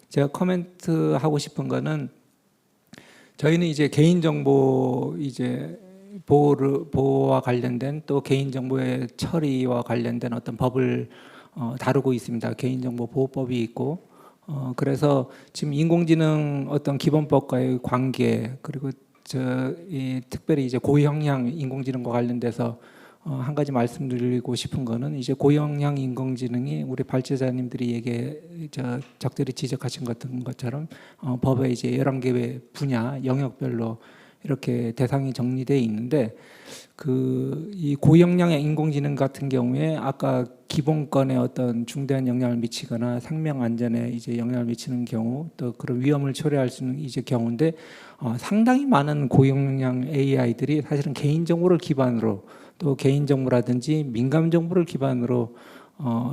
제가 코멘트 하고 싶은 거는 저희는 이제 개인정보 이제 보호와 관련된 또 개인정보의 처리와 관련된 어떤 법을 다루고 있습니다. 개인정보 보호법이 있고 그래서 지금 인공지능 어떤 기본법과의 관계 그리고 특별히 이제 고형량 인공지능과 관련돼서 한 가지 말씀드리고 싶은 거는 이제 고형량 인공지능이 우리 발제자님들이 적절히 지적하신 것처럼 법에 이제 11개의 분야 영역별로 이렇게 대상이 정리되어 있는데 이 고형량의 인공지능 같은 경우에 아까 기본권에 어떤 중대한 영향을 미치거나 생명 안전에 이제 영향을 미치는 경우 또 그런 위험을 초래할 수 있는 이제 경우인데 상당히 많은 고형량 AI들이 사실은 개인정보를 기반으로 또 개인정보라든지 민감정보를 기반으로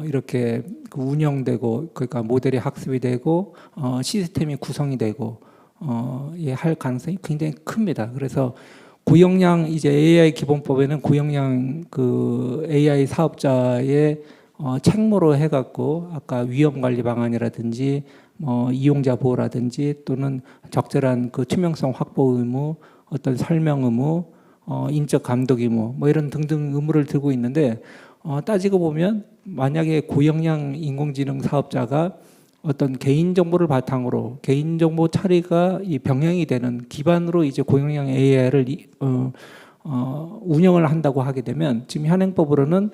이렇게 운영되고 그러니까 모델이 학습이 되고 시스템이 구성이 되고 할 가능성이 굉장히 큽니다. 그래서 고형량 이제 AI 기본법에는 고형량 그 AI 사업자의 책무로 해갖고 아까 위험 관리 방안이라든지 이용자 보호라든지 또는 적절한 그 투명성 확보 의무, 어떤 설명 의무, 인적 감독 의무 이런 등등 의무를 들고 있는데 따지고 보면 만약에 고형량 인공지능 사업자가 어떤 개인정보를 바탕으로 개인정보 처리가 이 병행이 되는 기반으로 이제 고형량 AI를 운영을 한다고 하게 되면 지금 현행법으로는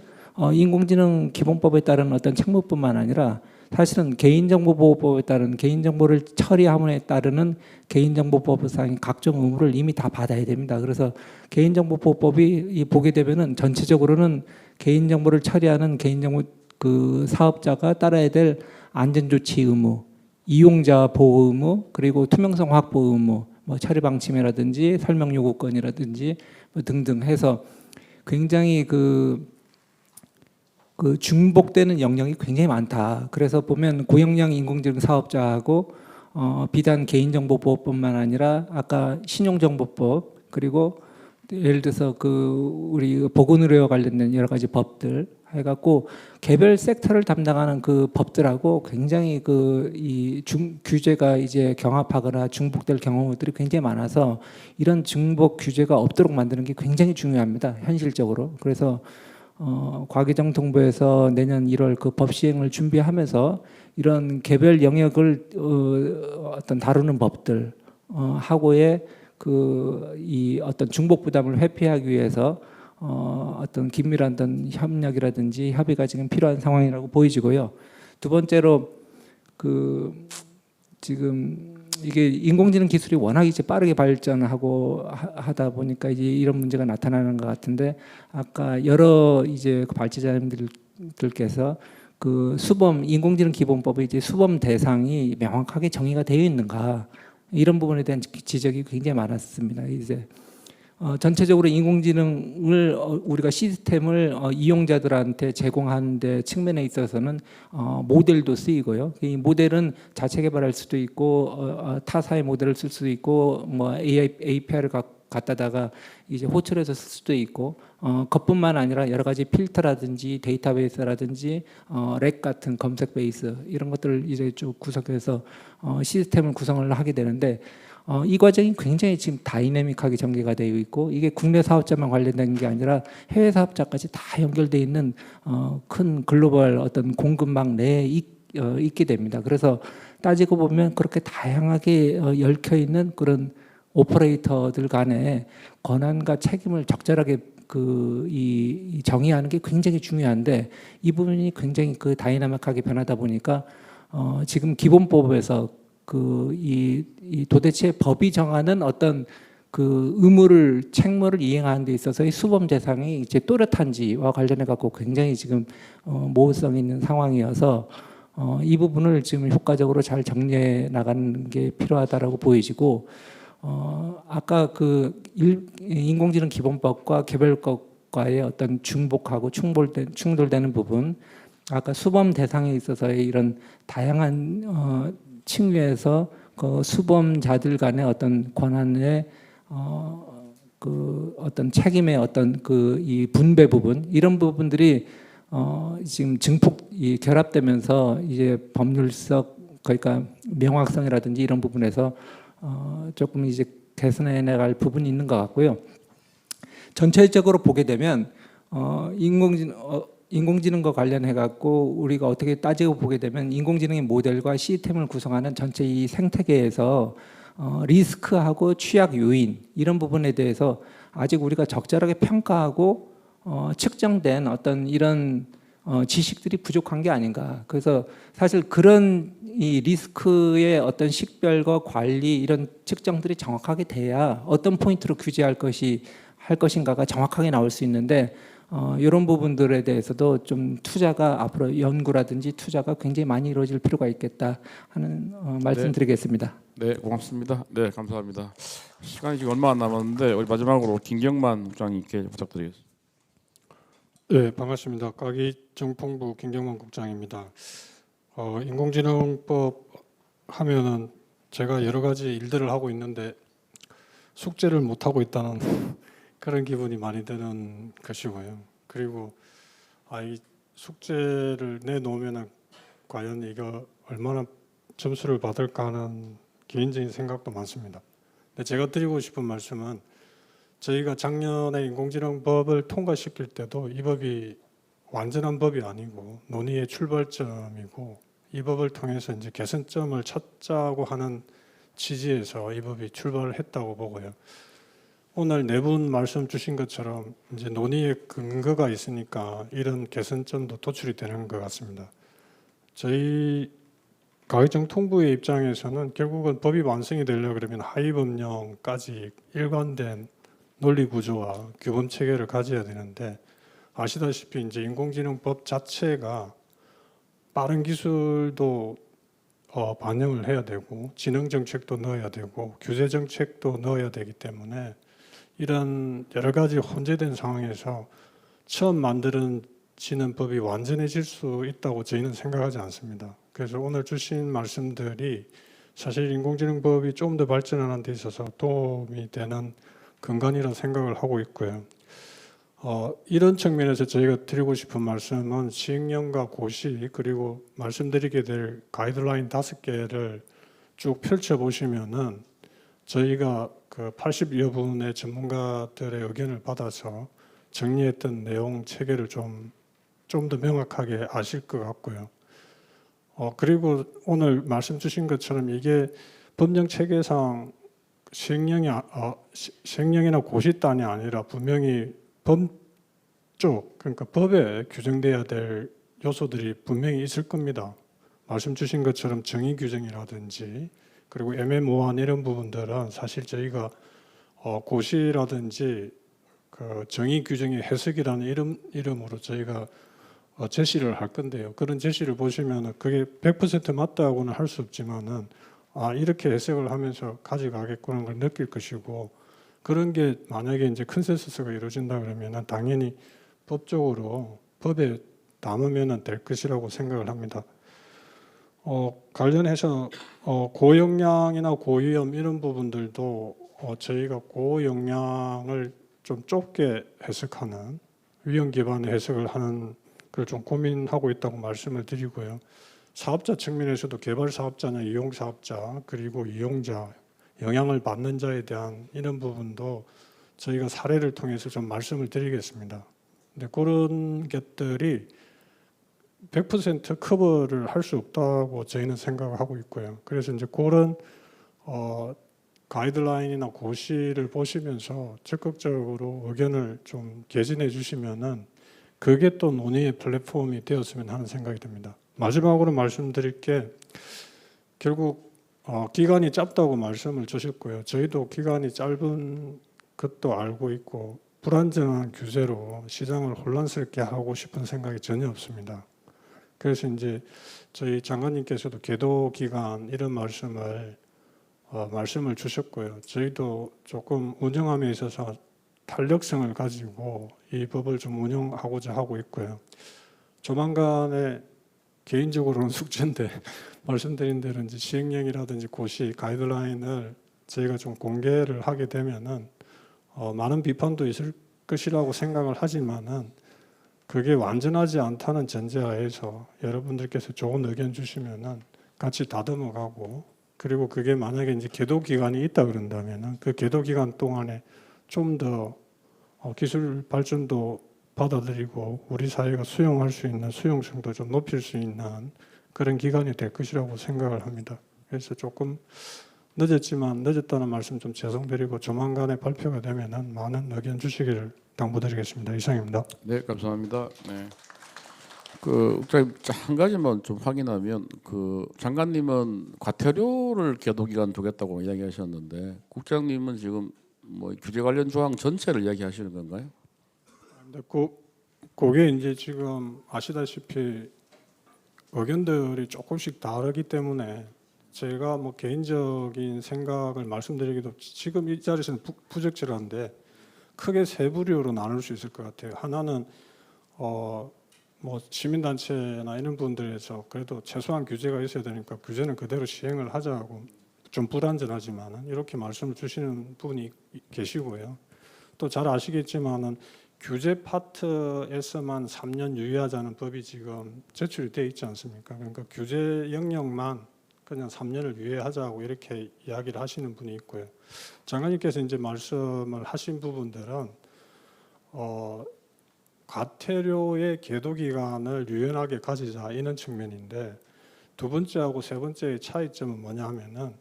인공지능 기본법에 따른 어떤 책무뿐만 아니라 사실은 개인정보보호법에 따른 개인정보를 처리함에 따르는 개인정보법상의 각종 의무를 이미 다 받아야 됩니다. 그래서 개인정보보호법이 보게 되면은 전체적으로는 개인정보를 처리하는 개인정보 그 사업자가 따라야 될 안전조치 의무, 이용자 보호 의무, 그리고 투명성 확보 의무, 처리 방침이라든지 설명 요구권이라든지 등등 해서 굉장히 그 중복되는 영역이 굉장히 많다. 그래서 보면 고형량 인공지능 사업자하고 비단 개인정보보호법만 아니라 아까 신용정보법 그리고 예를 들어서 우리 보건의료와 관련된 여러 가지 법들 해갖고 개별 섹터를 담당하는 그 법들하고 굉장히 규제가 이제 경합하거나 중복될 경우들이 굉장히 많아서 이런 중복 규제가 없도록 만드는 게 굉장히 중요합니다. 현실적으로. 그래서 과기정통부에서 내년 1월 그 법 시행을 준비하면서 이런 개별 영역을 어떤 다루는 법들 하고의 이 어떤 중복 부담을 회피하기 위해서 어떤 긴밀한 어떤 협력이라든지 협의가 지금 필요한 상황이라고 보여지고요. 두 번째로 지금 이게 인공지능 기술이 워낙 이제 빠르게 발전하고 하다 보니까 이제 이런 문제가 나타나는 것 같은데 아까 여러 이제 발제자님들께서 수범 인공지능 기본법의 이제 수범 대상이 명확하게 정의가 되어 있는가 이런 부분에 대한 지적이 굉장히 많았습니다. 이제 전체적으로 인공지능을 우리가 시스템을 이용자들한테 제공하는 데 측면에 있어서는 모델도 쓰이고요. 이 모델은 자체 개발할 수도 있고 타사의 모델을 쓸 수도 있고 뭐 API를 갖다다가 이제 호출해서 쓸 수도 있고 그것뿐만 아니라 여러 가지 필터라든지 데이터베이스라든지 렉 같은 검색 베이스 이런 것들을 이제 쭉 구성해서 시스템을 구성을 하게 되는데 이 과정이 굉장히 지금 다이내믹하게 전개가 되어 있고 이게 국내 사업자만 관련된 게 아니라 해외 사업자까지 다 연결되어 있는 큰 글로벌 어떤 공급망 내에 있게 됩니다. 그래서 따지고 보면 그렇게 다양하게 얽혀 있는 그런 오퍼레이터들 간의 권한과 책임을 적절하게 이 정의하는 게 굉장히 중요한데 이 부분이 굉장히 다이나믹하게 변하다 보니까 지금 기본법에서 이 도대체 법이 정하는 어떤 책무를 이행하는 데 있어서의 수범 대상이 이제 또렷한지와 관련해 갖고 굉장히 지금 모호성이 있는 상황이어서 이 부분을 지금 효과적으로 잘 정리해 나가는 게 필요하다라고 보여지고 아까 인공지능 기본법과 개별법과의 어떤 중복하고 충돌되는 부분, 아까 수범 대상에 있어서의 이런 다양한 층위에서 수범자들 간의 어떤 권한의 어떤 책임의 어떤 이 분배 부분 이런 부분들이 지금 증폭이 결합되면서 이제 법률적 그러니까 명확성이라든지 이런 부분에서 조금 이제 개선해 나갈 부분이 있는 것 같고요. 전체적으로 보게 되면 인공지능과 관련해 갖고 우리가 어떻게 따지고 보게 되면 인공지능의 모델과 시스템을 구성하는 전체 이 생태계에서 리스크하고 취약 요인 이런 부분에 대해서 아직 우리가 적절하게 평가하고 측정된 어떤 이런 지식들이 부족한 게 아닌가. 그래서 사실 그런 이 리스크의 어떤 식별과 관리 이런 측정들이 정확하게 돼야 어떤 포인트로 규제할 것인가가 정확하게 나올 수 있는데 이런 부분들에 대해서도 좀 투자가 앞으로 연구라든지 투자가 굉장히 많이 이루어질 필요가 있겠다 하는 말씀드리겠습니다. 네, 고맙습니다. 네, 감사합니다. 시간이 지금 얼마 안 남았는데 우리 마지막으로 김경만 국장님께 부탁드리겠습니다. 네, 반갑습니다. 가기정통부 김경만 국장입니다. 인공지능법 하면은 제가 여러 가지 일들을 하고 있는데 숙제를 못 하고 있다는 그런 기분이 많이 드는 것이고요. 그리고 이 숙제를 내놓으면 과연 이거 얼마나 점수를 받을까 하는 개인적인 생각도 많습니다. 근데 제가 드리고 싶은 말씀은 저희가 작년에 인공지능법을 통과시킬 때도 이 법이 완전한 법이 아니고 논의의 출발점이고 이 법을 통해서 이제 개선점을 찾자고 하는 취지에서 이 법이 출발을 했다고 보고요. 오늘 네 분 말씀 주신 것처럼 이제 논의의 근거가 있으니까 이런 개선점도 도출이 되는 것 같습니다. 저희 가기정통부의 입장에서는 결국은 법이 완성이 되려고 그러면 하위법령까지 일관된 논리 구조와 규범 체계를 가져야 되는데 아시다시피 이제 인공지능법 자체가 빠른 기술도 반영을 해야 되고 지능 정책도 넣어야 되고 규제 정책도 넣어야 되기 때문에 이런 여러 가지 혼재된 상황에서 처음 만들어지는 법이 완전해질 수 있다고 저희는 생각하지 않습니다. 그래서 오늘 주신 말씀들이 사실 인공지능법이 좀 더 발전하는 데 있어서 도움이 되는 근간이라고 생각을 하고 있고요. 이런 측면에서 저희가 드리고 싶은 말씀은 시행령과 고시 그리고 말씀드리게 될 가이드라인 5개를 쭉 펼쳐보시면은 저희가 그 80여 분의 전문가들의 의견을 받아서 정리했던 내용 체계를 좀 더 명확하게 아실 것 같고요. 그리고 오늘 말씀 주신 것처럼 이게 법령 체계상 시행령이나 고시단이 아니라 분명히 법쪽 그러니까 법에 규정돼야 될 요소들이 분명히 있을 겁니다. 말씀 주신 것처럼 정의 규정이라든지 그리고 애매모호한 이런 부분들은 사실 저희가 고시라든지 그 정의 규정의 해석이라는 이름으로 저희가 제시를 할 건데요. 그런 제시를 보시면 그게 100% 맞다고는 할 수 없지만은 이렇게 해석을 하면서 가져가겠구나 걸 느낄 것이고 그런 게 만약에 이제 컨센서스가 이루어진다 그러면은 당연히 법적으로 법에 담으면은 될 것이라고 생각을 합니다. 관련해서 고용량이나 고위험 이런 부분들도 저희가 고용량을 좀 좁게 해석하는 위험 기반의 해석을 하는 걸 좀 고민하고 있다고 말씀을 드리고요. 사업자 측면에서도 개발 사업자나 이용 사업자 그리고 이용자, 영향을 받는 자에 대한 이런 부분도 저희가 사례를 통해서 좀 말씀을 드리겠습니다. 근데 그런 것들이 100% 커버를 할 수 없다고 저희는 생각을 하고 있고요. 그래서 이제 그런 가이드라인이나 고시를 보시면서 적극적으로 의견을 좀 개진해 주시면은 그게 또 논의의 플랫폼이 되었으면 하는 생각이 듭니다. 마지막으로 말씀드릴 게 결국 기간이 짧다고 말씀을 주셨고요. 저희도 기간이 짧은 것도 알고 있고 불안정한 규제로 시장을 혼란스럽게 하고 싶은 생각이 전혀 없습니다. 그래서 이제 저희 장관님께서도 계도 기간 이런 말씀을 주셨고요. 저희도 조금 운영함에 있어서 탄력성을 가지고 이 법을 좀 운영하고자 하고 있고요. 조만간에 개인적으로는 숙제인데 말씀드린 대로 이제 시행령이라든지 고시 가이드라인을 저희가 좀 공개를 하게 되면은 많은 비판도 있을 것이라고 생각을 하지만은 그게 완전하지 않다는 전제하에서 여러분들께서 좋은 의견 주시면은 같이 다듬어가고 그리고 그게 만약에 이제 계도 기간이 있다 그런다면은 그 계도 기간 동안에 좀 더 기술 발전도 받아들이고 우리 사회가 수용할 수 있는 수용성도 좀 높일 수 있는 그런 기간이 될 것이라고 생각을 합니다. 그래서 조금 늦었다는 말씀 좀 죄송드리고 조만간에 발표가 되면은 많은 의견 주시기를 당부드리겠습니다. 이상입니다. 네, 감사합니다. 네. 국장님 한 가지만 좀 확인하면 장관님은 과태료를 계도 기간 두겠다고 이야기하셨는데 국장님은 지금 뭐 규제 관련 조항 전체를 이야기하시는 건가요? 근데 그게 이제 지금 아시다시피 의견들이 조금씩 다르기 때문에 제가 뭐 개인적인 생각을 말씀드리기도 지금 이 자리에서는 부적절한데 크게 세 부류로 나눌 수 있을 것 같아요. 하나는 뭐 시민단체나 이런 분들에서 그래도 최소한 규제가 있어야 되니까 규제는 그대로 시행을 하자고 좀 불안전하지만은 이렇게 말씀을 주시는 분이 계시고요. 또 잘 아시겠지만은 규제 파트에서만 3년 유예하자는 법이 지금 제출이 돼 있지 않습니까? 그러니까 규제 영역만 그냥 3년을 유예하자고 이렇게 이야기를 하시는 분이 있고요. 장관님께서 이제 말씀을 하신 부분들은 과태료의 계도 기간을 유연하게 가지자 이런 측면인데 두 번째하고 세 번째의 차이점은 뭐냐 하면은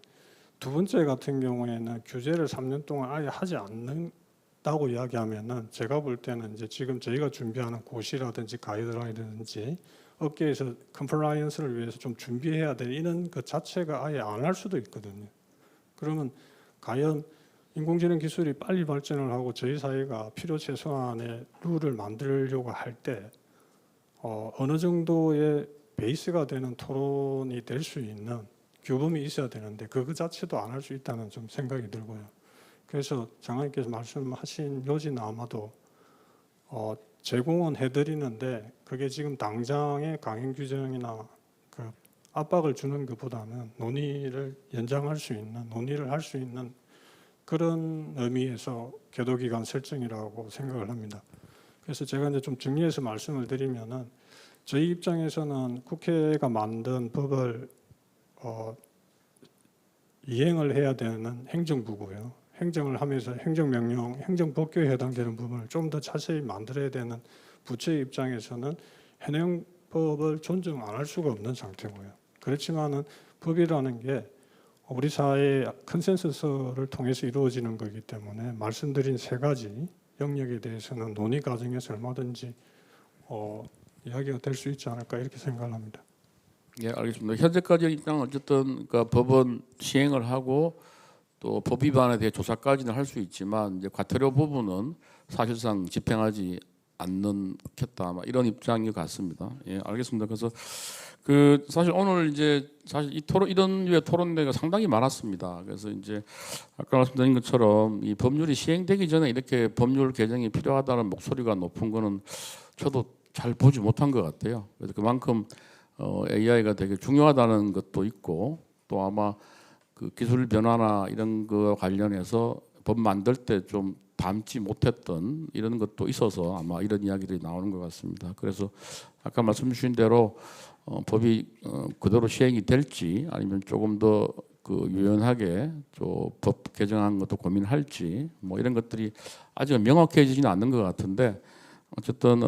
두 번째 같은 경우에는 규제를 3년 동안 아예 하지 않는다고 이야기하면은 제가 볼 때는 이제 지금 저희가 준비하는 고시라든지 가이드라인이라든지 업계에서 컴플라이언스를 위해서 좀 준비해야 될 이런 것 자체가 아예 안 할 수도 있거든요. 그러면 과연 인공지능 기술이 빨리 발전을 하고 저희 사회가 필요 최소한의 룰을 만들려고 할 때 어느 정도의 베이스가 되는 토론이 될 수 있는 규범이 있어야 되는데 그 자체도 안 할 수 있다는 좀 생각이 들고요. 그래서 장관님께서 말씀하신 요지는 아마도 제공은 해드리는데 그게 지금 당장의 강행 규정이나 그 압박을 주는 것보다는 논의를 연장할 수 있는 논의를 할 수 있는 그런 의미에서 계도 기간 설정이라고 생각을 합니다. 그래서 제가 이제 좀 정리해서 말씀을 드리면은 저희 입장에서는 국회가 만든 법을 이행을 해야 되는 행정부고요. 행정을 하면서 행정명령, 행정법규에 해당되는 부분을 좀 더 자세히 만들어야 되는 부처의 입장에서는 현행법을 존중 안 할 수가 없는 상태고요. 그렇지만은 법이라는 게 우리 사회의 컨센서스를 통해서 이루어지는 거기 때문에 말씀드린 세 가지 영역에 대해서는 논의 과정에서 얼마든지 이야기가 될 수 있지 않을까 이렇게 생각을 합니다. 예, 알겠습니다. 현재까지 일단 어쨌든 그러니까 법은 시행을 하고 또 법 위반에 대해 조사까지는 할 수 있지만 이제 과태료 부분은 사실상 집행하지 않겠다 아마 이런 입장인 것 같습니다. 예, 알겠습니다. 그래서 그 사실 오늘 이제 사실 이 토론 이런 류의 토론회가 상당히 많았습니다. 그래서 이제 아까 말씀드린 것처럼 이 법률이 시행되기 전에 이렇게 법률 개정이 필요하다는 목소리가 높은 거는 저도 잘 보지 못한 것 같아요. 그래서 그만큼 AI가 되게 중요하다는 것도 있고 또 아마 그 기술 변화나 이런 거 관련해서 법 만들 때 좀 담지 못했던 이런 것도 있어서 아마 이런 이야기들이 나오는 것 같습니다. 그래서 아까 말씀 주신 대로 법이 그대로 시행이 될지 아니면 조금 더 그 유연하게 법 개정한 것도 고민할지 뭐 이런 것들이 아직 명확해지지는 않는 것 같은데 어쨌든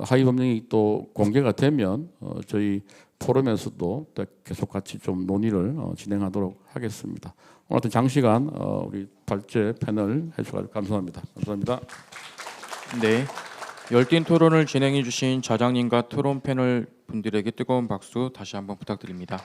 하위 법령이 또 공개가 되면 저희 포럼에서도 계속 같이 좀 논의를 진행하도록 하겠습니다. 오늘 하여튼 장시간 우리 발제 패널 해주셔서 감사합니다. 감사합니다. 네, 열띤 토론을 진행해 주신 자장님과 토론 패널 분들에게 뜨거운 박수 다시 한번 부탁드립니다.